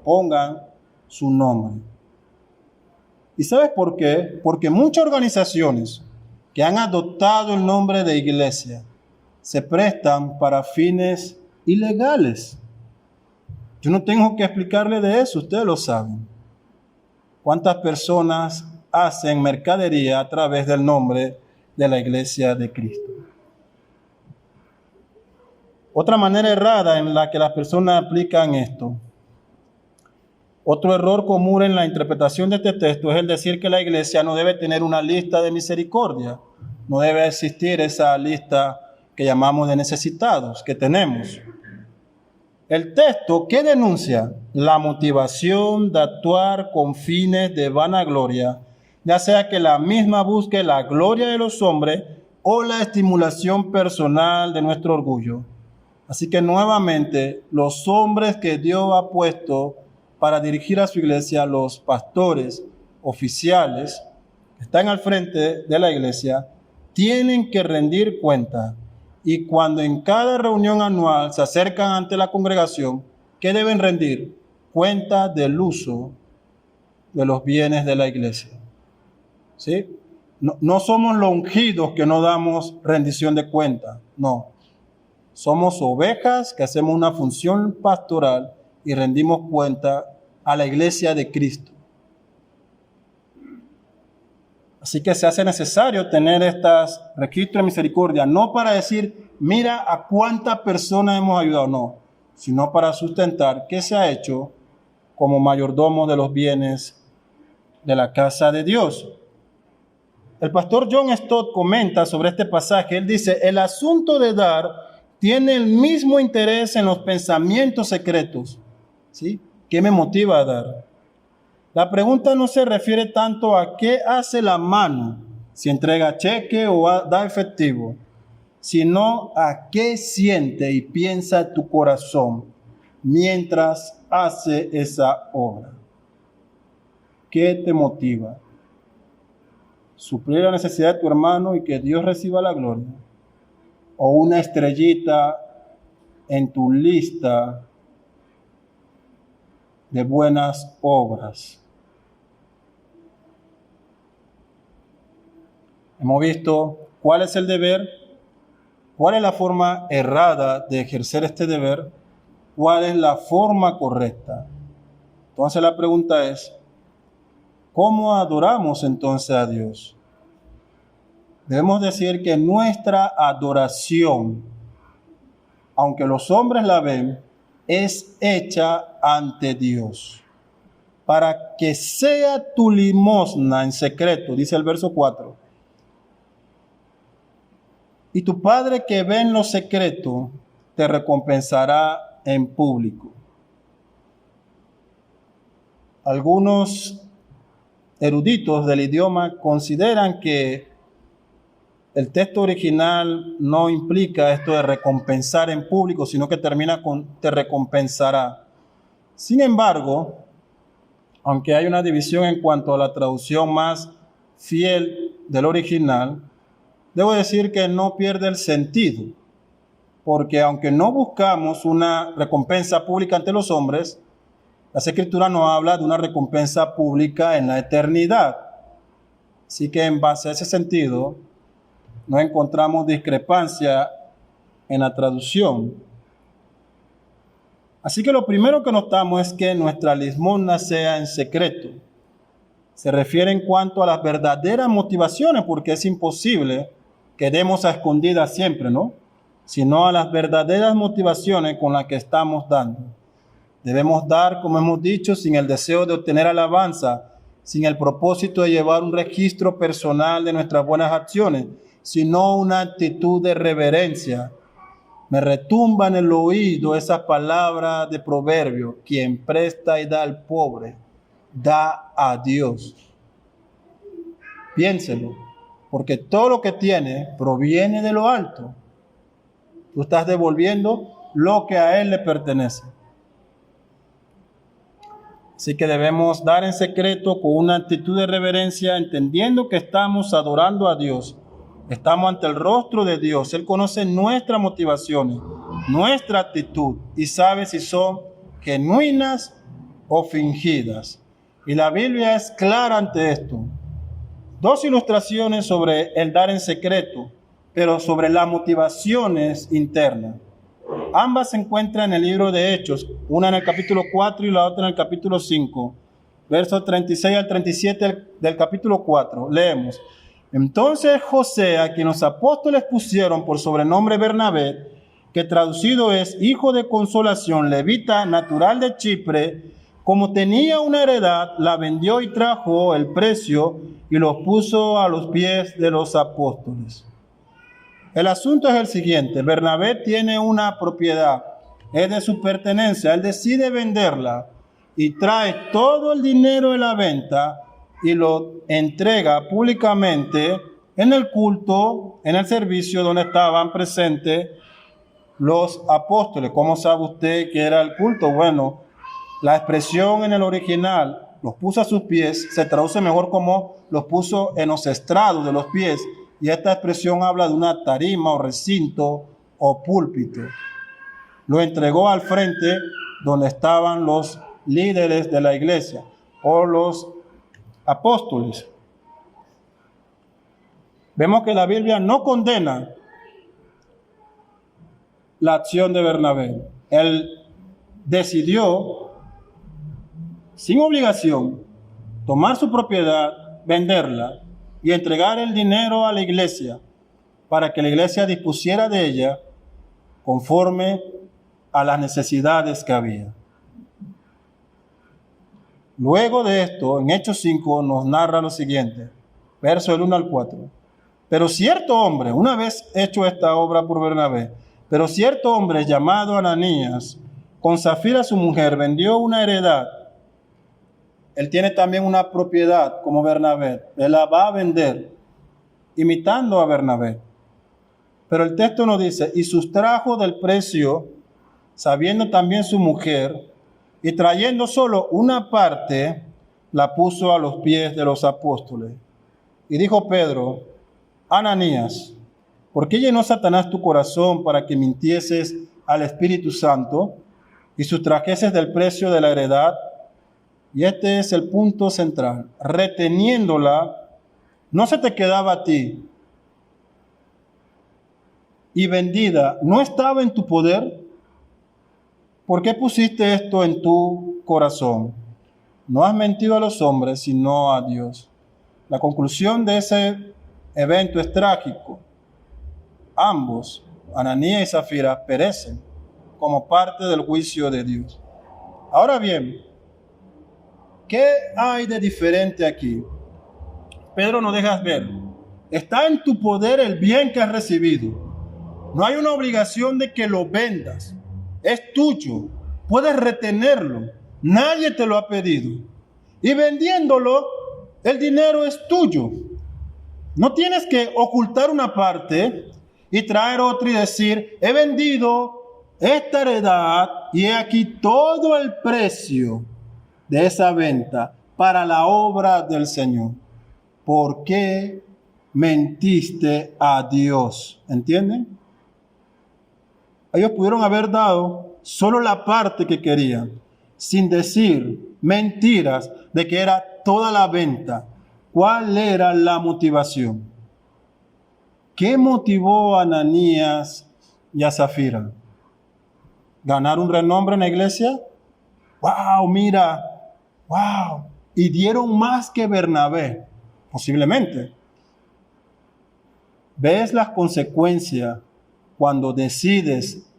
pongan su nombre. ¿Y sabes por qué? Porque muchas organizaciones que han adoptado el nombre de iglesia se prestan para fines ilegales. Yo no tengo que explicarle de eso, ustedes lo saben. ¿Cuántas personas hacen mercadería a través del nombre de la iglesia de Cristo? Otra manera errada en la que las personas aplican esto. Otro error común en la interpretación de este texto es el decir que la iglesia no debe tener una lista de misericordia. No debe existir esa lista que llamamos de necesitados que tenemos. El texto que denuncia la motivación de actuar con fines de vanagloria, ya sea que la misma busque la gloria de los hombres o la estimulación personal de nuestro orgullo. Así que nuevamente, los hombres que Dios ha puesto para dirigir a su iglesia, los pastores oficiales que están al frente de la iglesia, tienen que rendir cuenta. Y cuando en cada reunión anual se acercan ante la congregación, ¿qué deben rendir? Cuenta del uso de los bienes de la iglesia. ¿Sí? No somos los ungidos que no damos rendición de cuenta, no. Somos ovejas que hacemos una función pastoral y rendimos cuenta a la iglesia de Cristo. Así que se hace necesario tener estos registros de misericordia, no para decir, mira a cuántas personas hemos ayudado, no, sino para sustentar qué se ha hecho como mayordomo de los bienes de la casa de Dios. El pastor John Stott comenta sobre este pasaje, él dice, el asunto de dar tiene el mismo interés en los pensamientos secretos. ¿Sí? ¿Qué me motiva a dar? La pregunta no se refiere tanto a qué hace la mano, si entrega cheque o da efectivo, sino a qué siente y piensa tu corazón mientras hace esa obra. ¿Qué te motiva? ¿Suplir la necesidad de tu hermano y que Dios reciba la gloria? ¿O una estrellita en tu lista de buenas obras? Hemos visto cuál es el deber, cuál es la forma errada de ejercer este deber, cuál es la forma correcta. Entonces la pregunta es, ¿cómo adoramos entonces a Dios? Debemos decir que nuestra adoración, aunque los hombres la ven, es hecha ante Dios. Para que sea tu limosna en secreto, dice el verso 4. Y tu Padre que ve en lo secreto, te recompensará en público. Algunos eruditos del idioma consideran que el texto original no implica esto de recompensar en público, sino que termina con te recompensará. Sin embargo, aunque hay una división en cuanto a la traducción más fiel del original, debo decir que no pierde el sentido, porque aunque no buscamos una recompensa pública ante los hombres, las Escrituras nos habla de una recompensa pública en la eternidad. Así que en base a ese sentido, no encontramos discrepancia en la traducción. Así que lo primero que notamos es que nuestra limosna sea en secreto. Se refiere en cuanto a las verdaderas motivaciones, porque es imposible que demos a escondidas siempre, ¿no? Sino a las verdaderas motivaciones con las que estamos dando. Debemos dar, como hemos dicho, sin el deseo de obtener alabanza, sin el propósito de llevar un registro personal de nuestras buenas acciones, sino una actitud de reverencia. Me retumba en el oído esa palabra de proverbio: quien presta y da al pobre, da a Dios. Piénselo, porque todo lo que tiene proviene de lo alto. Tú estás devolviendo lo que a Él le pertenece. Así que debemos dar en secreto con una actitud de reverencia, entendiendo que estamos adorando a Dios. Estamos ante el rostro de Dios. Él conoce nuestras motivaciones, nuestra actitud, y sabe si son genuinas o fingidas. Y la Biblia es clara ante esto. Dos ilustraciones sobre el dar en secreto, pero sobre las motivaciones internas. Ambas se encuentran en el libro de Hechos, una en el capítulo 4 y la otra en el capítulo 5, versos 36 al 37 del capítulo 4. Leemos: Entonces José, a quien los apóstoles pusieron por sobrenombre Bernabé, que traducido es hijo de consolación, levita, natural de Chipre, como tenía una heredad, la vendió y trajo el precio y los puso a los pies de los apóstoles. El asunto es el siguiente: Bernabé tiene una propiedad, es de su pertenencia, él decide venderla y trae todo el dinero de la venta y lo entrega públicamente en el culto, en el servicio donde estaban presentes los apóstoles. ¿Cómo sabe usted que era el culto? Bueno, la expresión en el original, los puso a sus pies, se traduce mejor como los puso en los estrados de los pies. Y esta expresión habla de una tarima o recinto o púlpito. Lo entregó al frente donde estaban los líderes de la iglesia o los apóstoles. Vemos que la Biblia no condena la acción de Bernabé. Él decidió, sin obligación, tomar su propiedad, venderla y entregar el dinero a la iglesia para que la iglesia dispusiera de ella conforme a las necesidades que había. Luego de esto, en Hechos 5 nos narra lo siguiente, verso del 1 al 4. Pero cierto hombre, una vez hecho esta obra por Bernabé, pero cierto hombre llamado Ananías, con Zafira su mujer, vendió una heredad él tiene también una propiedad como Bernabé. Él la va a vender, imitando a Bernabé. Pero el texto nos dice, y sustrajo del precio, sabiendo también su mujer, y trayendo solo una parte, la puso a los pies de los apóstoles. Y dijo Pedro, Ananías, ¿por qué llenó Satanás tu corazón para que mintieses al Espíritu Santo y sustrajeses del precio de la heredad? Y este es el punto central. Reteniéndola, no se te quedaba a ti. Y vendida, ¿no estaba en tu poder? ¿Por qué pusiste esto en tu corazón? No has mentido a los hombres, sino a Dios. La conclusión de ese evento es trágico. Ambos, Ananías y Zafira, perecen como parte del juicio de Dios. Ahora bien, ¿qué hay de diferente aquí? Pedro nos deja ver. Está en tu poder el bien que has recibido. No hay una obligación de que lo vendas. Es tuyo. Puedes retenerlo. Nadie te lo ha pedido. Y vendiéndolo, el dinero es tuyo. No tienes que ocultar una parte y traer otra y decir, he vendido esta heredad y he aquí todo el precio de esa venta para la obra del Señor. ¿Por qué mentiste a Dios? ¿Entienden? Ellos pudieron haber dado solo la parte que querían, sin decir mentiras de que era toda la venta. ¿Cuál era la motivación? ¿Qué motivó a Ananías y a Zafira? ¿Ganar un renombre en la iglesia? ¡Wow! Mira, ¡wow! Y dieron más que Bernabé, posiblemente. ¿Ves las consecuencias cuando decides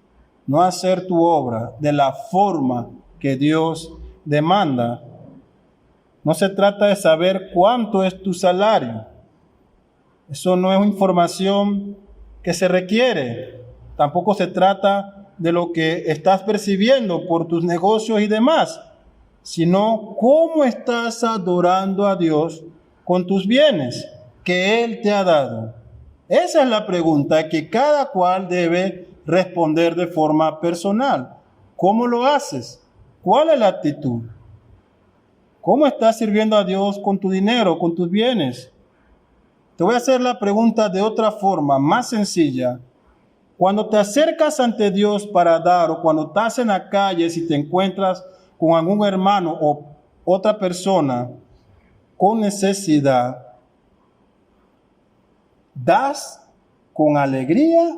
no hacer tu obra de la forma que Dios demanda? No se trata de saber cuánto es tu salario. Eso no es información que se requiere. Tampoco se trata de lo que estás percibiendo por tus negocios y demás, sino cómo estás adorando a Dios con tus bienes que Él te ha dado. Esa es la pregunta que cada cual debe responder de forma personal. ¿Cómo lo haces? ¿Cuál es la actitud? ¿Cómo estás sirviendo a Dios con tu dinero, con tus bienes? Te voy a hacer la pregunta de otra forma, más sencilla. Cuando te acercas ante Dios para dar, o cuando estás en la calle, si te encuentras con algún hermano o otra persona con necesidad, ¿das con alegría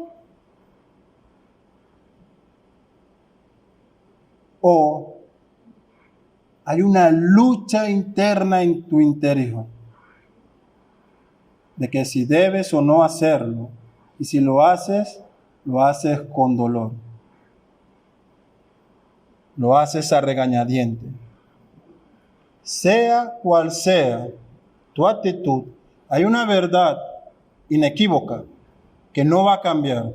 o hay una lucha interna en tu interior de que si debes o no hacerlo, y si lo haces con dolor, lo haces a regañadientes? Sea cual sea tu actitud, hay una verdad inequívoca que no va a cambiar.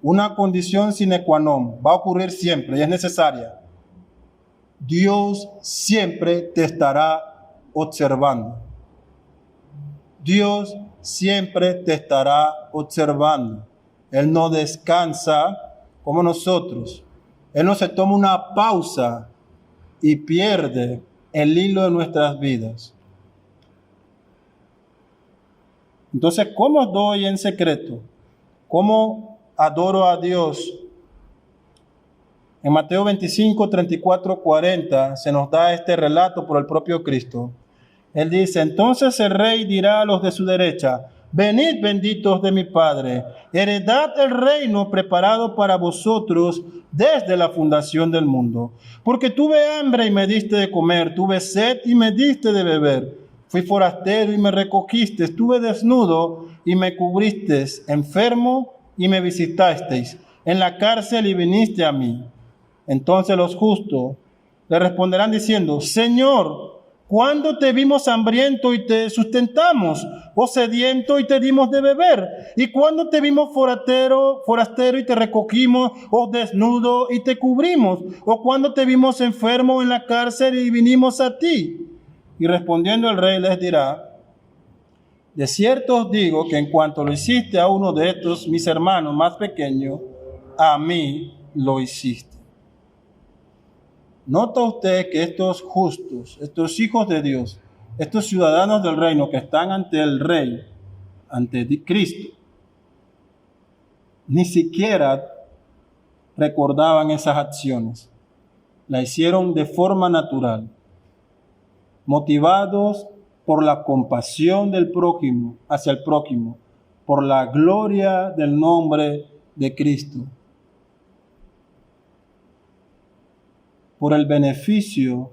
Una condición sine qua non va a ocurrir siempre y es necesaria. Dios siempre te estará observando. Dios siempre te estará observando. Él no descansa como nosotros. Él no se toma una pausa y pierde el hilo de nuestras vidas. Entonces, ¿cómo doy en secreto? ¿Cómo adoro a Dios? En Mateo 25, 34, 40 se nos da este relato por el propio Cristo. Él dice, entonces el rey dirá a los de su derecha, venid benditos de mi Padre, heredad el reino preparado para vosotros desde la fundación del mundo. Porque tuve hambre y me diste de comer, tuve sed y me diste de beber, fui forastero y me recogiste, estuve desnudo y me cubristeis, enfermo y me visitasteis, en la cárcel y viniste a mí. Entonces los justos le responderán diciendo, Señor, ¿Cuándo te vimos hambriento y te sustentamos? ¿O sediento y te dimos de beber? ¿Y cuándo te vimos forastero y te recogimos? ¿O desnudo y te cubrimos? ¿O cuándo te vimos enfermo en la cárcel y vinimos a ti? Y respondiendo el rey les dirá: de cierto os digo que en cuanto lo hiciste a uno de estos mis hermanos más pequeños, a mí lo hiciste. ¿Nota usted que estos justos, estos hijos de Dios, estos ciudadanos del reino que están ante el Rey, ante Cristo, ni siquiera recordaban esas acciones? La hicieron de forma natural, motivados por la compasión del prójimo, hacia el prójimo, por la gloria del nombre de Cristo, por el beneficio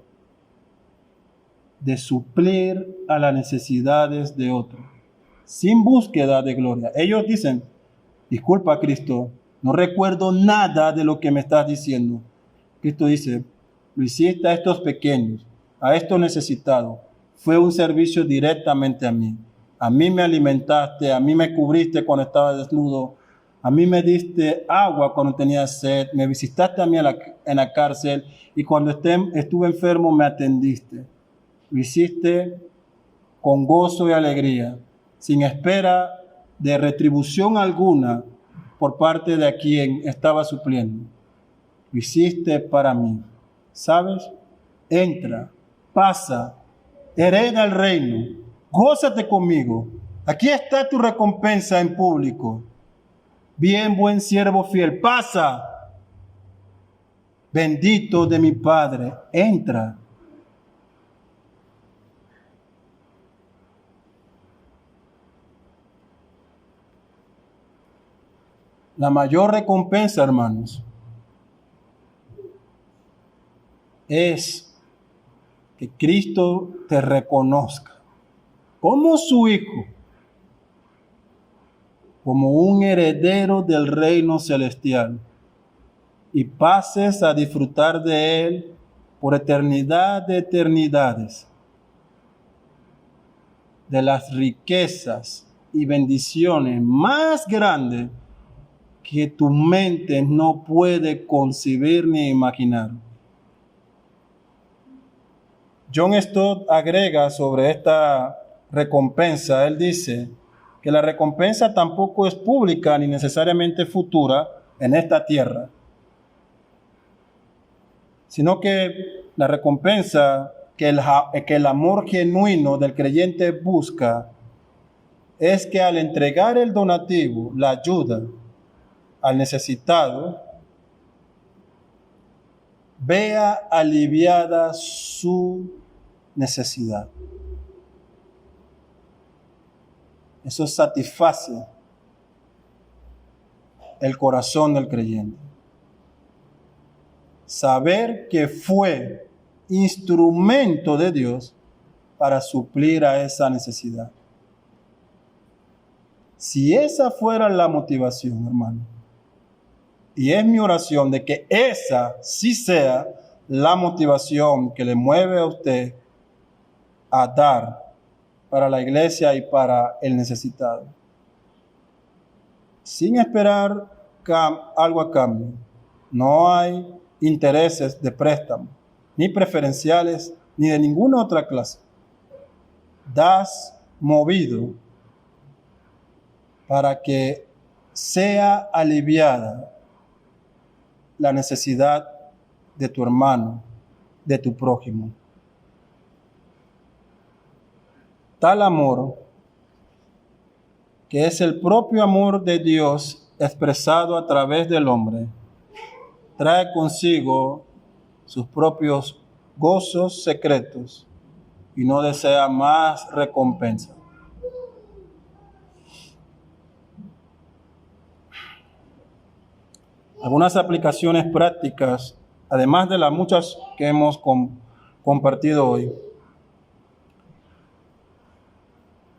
de suplir a las necesidades de otros, sin búsqueda de gloria. Ellos dicen: disculpa, Cristo, no recuerdo nada de lo que me estás diciendo. Cristo dice: lo hiciste a estos pequeños, a estos necesitados. Fue un servicio directamente a mí. A mí me alimentaste, a mí me cubriste cuando estaba desnudo, a mí me diste agua cuando tenía sed, me visitaste a mí en la cárcel, y cuando estuve enfermo me atendiste. Lo hiciste con gozo y alegría, sin espera de retribución alguna por parte de quien estaba supliendo. Lo hiciste para mí. ¿Sabes? Entra, pasa, hereda el reino, gózate conmigo. Aquí está tu recompensa en público. Bien, buen siervo fiel, pasa. Bendito de mi Padre, entra. La mayor recompensa, hermanos, es que Cristo te reconozca como su hijo, como un heredero del reino celestial, y pases a disfrutar de él por eternidad de eternidades, de las riquezas y bendiciones más grandes que tu mente no puede concebir ni imaginar. John Stott agrega sobre esta recompensa, él dice que la recompensa tampoco es pública ni necesariamente futura en esta tierra, sino que la recompensa que el amor genuino del creyente busca es que al entregar el donativo, la ayuda al necesitado, vea aliviada su necesidad. Eso satisface el corazón del creyente. Saber que fue instrumento de Dios para suplir a esa necesidad. Si esa fuera la motivación, hermano, y es mi oración de que esa sí sea la motivación que le mueve a usted a dar para la iglesia y para el necesitado, sin esperar algo a cambio. No hay intereses de préstamo, ni preferenciales, ni de ninguna otra clase. Das movido para que sea aliviada la necesidad de tu hermano, de tu prójimo. Tal amor, que es el propio amor de Dios expresado a través del hombre, trae consigo sus propios gozos secretos y no desea más recompensa. Algunas aplicaciones prácticas, además de las muchas que hemos compartido hoy.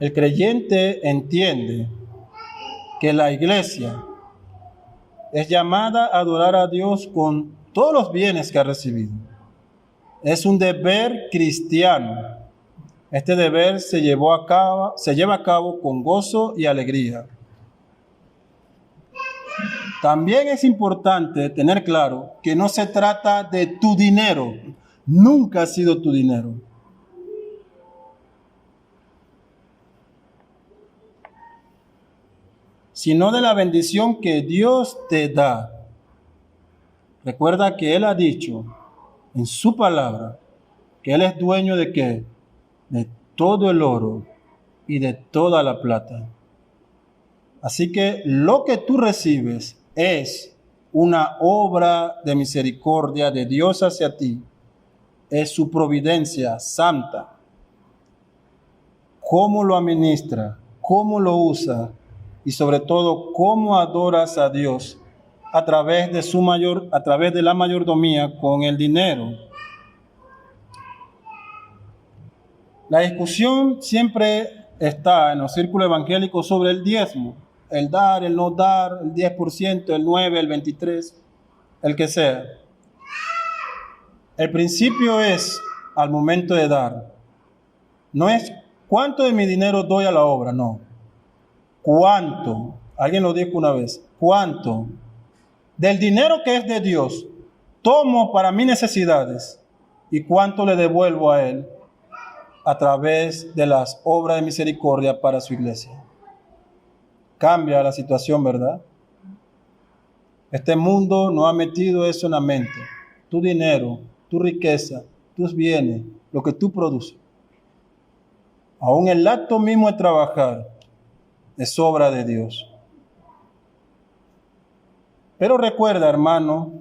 El creyente entiende que la iglesia es llamada a adorar a Dios con todos los bienes que ha recibido. Es un deber cristiano Este deber se lleva a cabo con gozo y alegría. También es importante tener claro que no se trata de tu dinero. Nunca ha sido tu dinero. Sino de la bendición que Dios te da. Recuerda que Él ha dicho en su palabra que Él es dueño de ¿qué? De todo el oro y de toda la plata. Así que lo que tú recibes es una obra de misericordia de Dios hacia ti. Es su providencia santa. Cómo lo administra, cómo lo usa y sobre todo cómo adoras a Dios a través de la mayordomía con el dinero. La discusión siempre está en los círculos evangélicos sobre el diezmo, el dar, el no dar, el 10%, el 9%, el 23%, el que sea. El principio es, al momento de dar, no es cuánto de mi dinero doy a la obra, no. ¿Cuánto? Alguien lo dijo una vez. ¿Cuánto? Del dinero que es de Dios, tomo para mis necesidades y cuánto le devuelvo a Él a través de las obras de misericordia para su iglesia. Cambia la situación, ¿verdad? Este mundo no ha metido eso en la mente. Tu dinero, tu riqueza, tus bienes, lo que tú produces. Aún el acto mismo de trabajar es obra de Dios. Pero recuerda, hermano,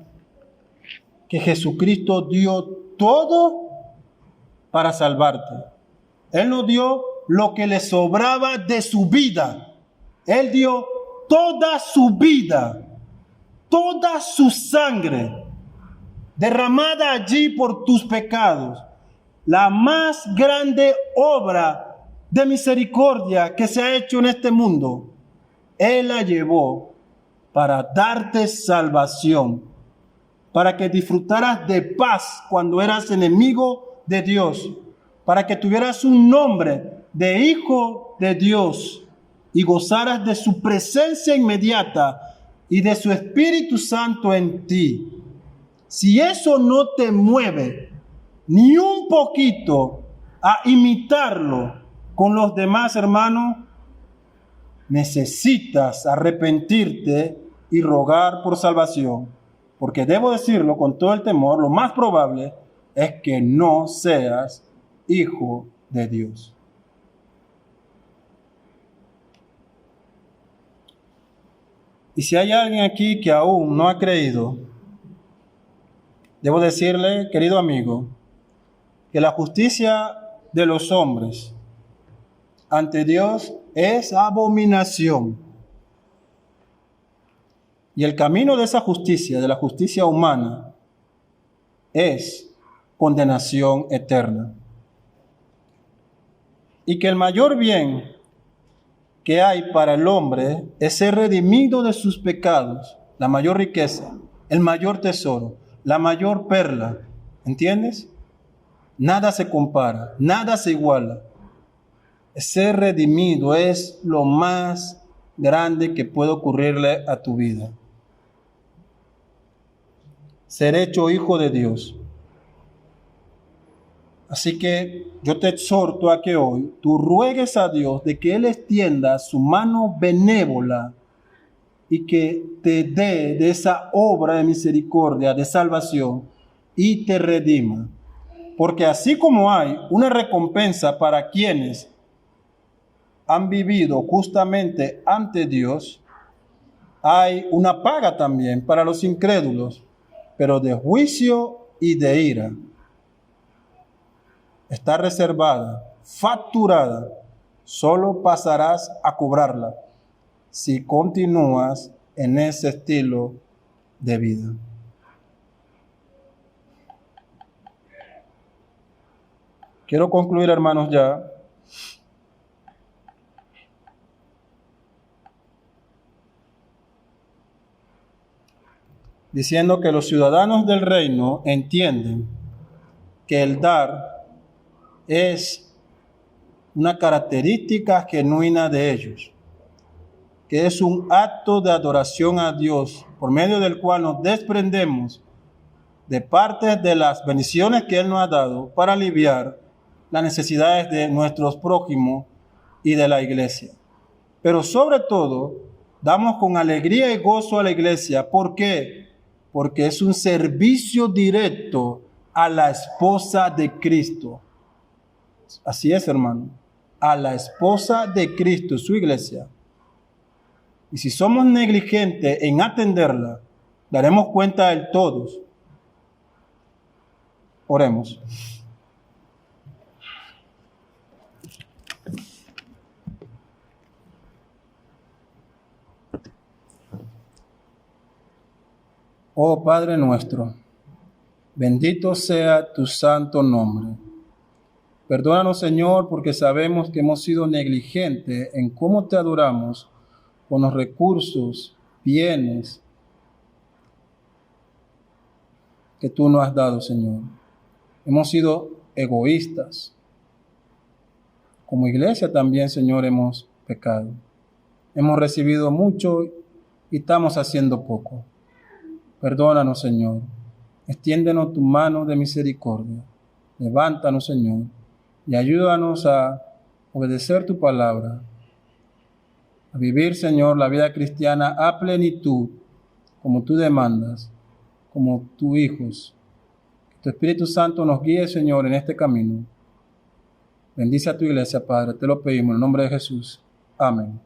que Jesucristo dio todo para salvarte. Él no dio lo que le sobraba de su vida. Él dio toda su vida, toda su sangre, derramada allí por tus pecados. La más grande obra de misericordia que se ha hecho en este mundo, Él la llevó para darte salvación, para que disfrutaras de paz cuando eras enemigo de Dios, para que tuvieras un nombre de hijo de Dios y gozaras de su presencia inmediata y de su Espíritu Santo en ti. Si eso no te mueve ni un poquito a imitarlo con los demás, hermanos, necesitas arrepentirte y rogar por salvación, porque debo decirlo con todo el temor, lo más probable es que no seas hijo de Dios. Y si hay alguien aquí que aún no ha creído, debo decirle, querido amigo, que la justicia de los hombres ante Dios es abominación. Y el camino de esa justicia, de la justicia humana, es condenación eterna. Y que el mayor bien que hay para el hombre es ser redimido de sus pecados, la mayor riqueza, el mayor tesoro, la mayor perla. ¿Entiendes? Nada se compara, nada se iguala. Ser redimido es lo más grande que puede ocurrirle a tu vida. Ser hecho hijo de Dios. Así que yo te exhorto a que hoy tú ruegues a Dios de que Él extienda su mano benévola y que te dé de esa obra de misericordia, de salvación y te redima. Porque así como hay una recompensa para quienes han vivido justamente ante Dios, hay una paga también para los incrédulos, pero de juicio y de ira. Está reservada, facturada, solo pasarás a cobrarla si continúas en ese estilo de vida. Quiero concluir, hermanos, ya. Diciendo que los ciudadanos del reino entienden que el dar es una característica genuina de ellos, que es un acto de adoración a Dios, por medio del cual nos desprendemos de parte de las bendiciones que Él nos ha dado para aliviar las necesidades de nuestros prójimos y de la iglesia. Pero sobre todo, damos con alegría y gozo a la iglesia. ¿Por qué? Porque es un servicio directo a la esposa de Cristo. Así es, hermano. A la esposa de Cristo, su iglesia. Y si somos negligentes en atenderla, daremos cuenta de todos. Oremos. Oh Padre nuestro, bendito sea tu santo nombre. Perdónanos, Señor, porque sabemos que hemos sido negligentes en cómo te adoramos con los recursos, bienes que tú nos has dado, Señor. Hemos sido egoístas. Como iglesia también, Señor, hemos pecado. Hemos recibido mucho y estamos haciendo poco. Perdónanos, Señor. Extiéndenos tu mano de misericordia. Levántanos, Señor, y ayúdanos a obedecer tu palabra, a vivir, Señor, la vida cristiana a plenitud, como tú demandas, como tus hijos. Que tu Espíritu Santo nos guíe, Señor, en este camino. Bendice a tu iglesia, Padre, te lo pedimos en el nombre de Jesús. Amén.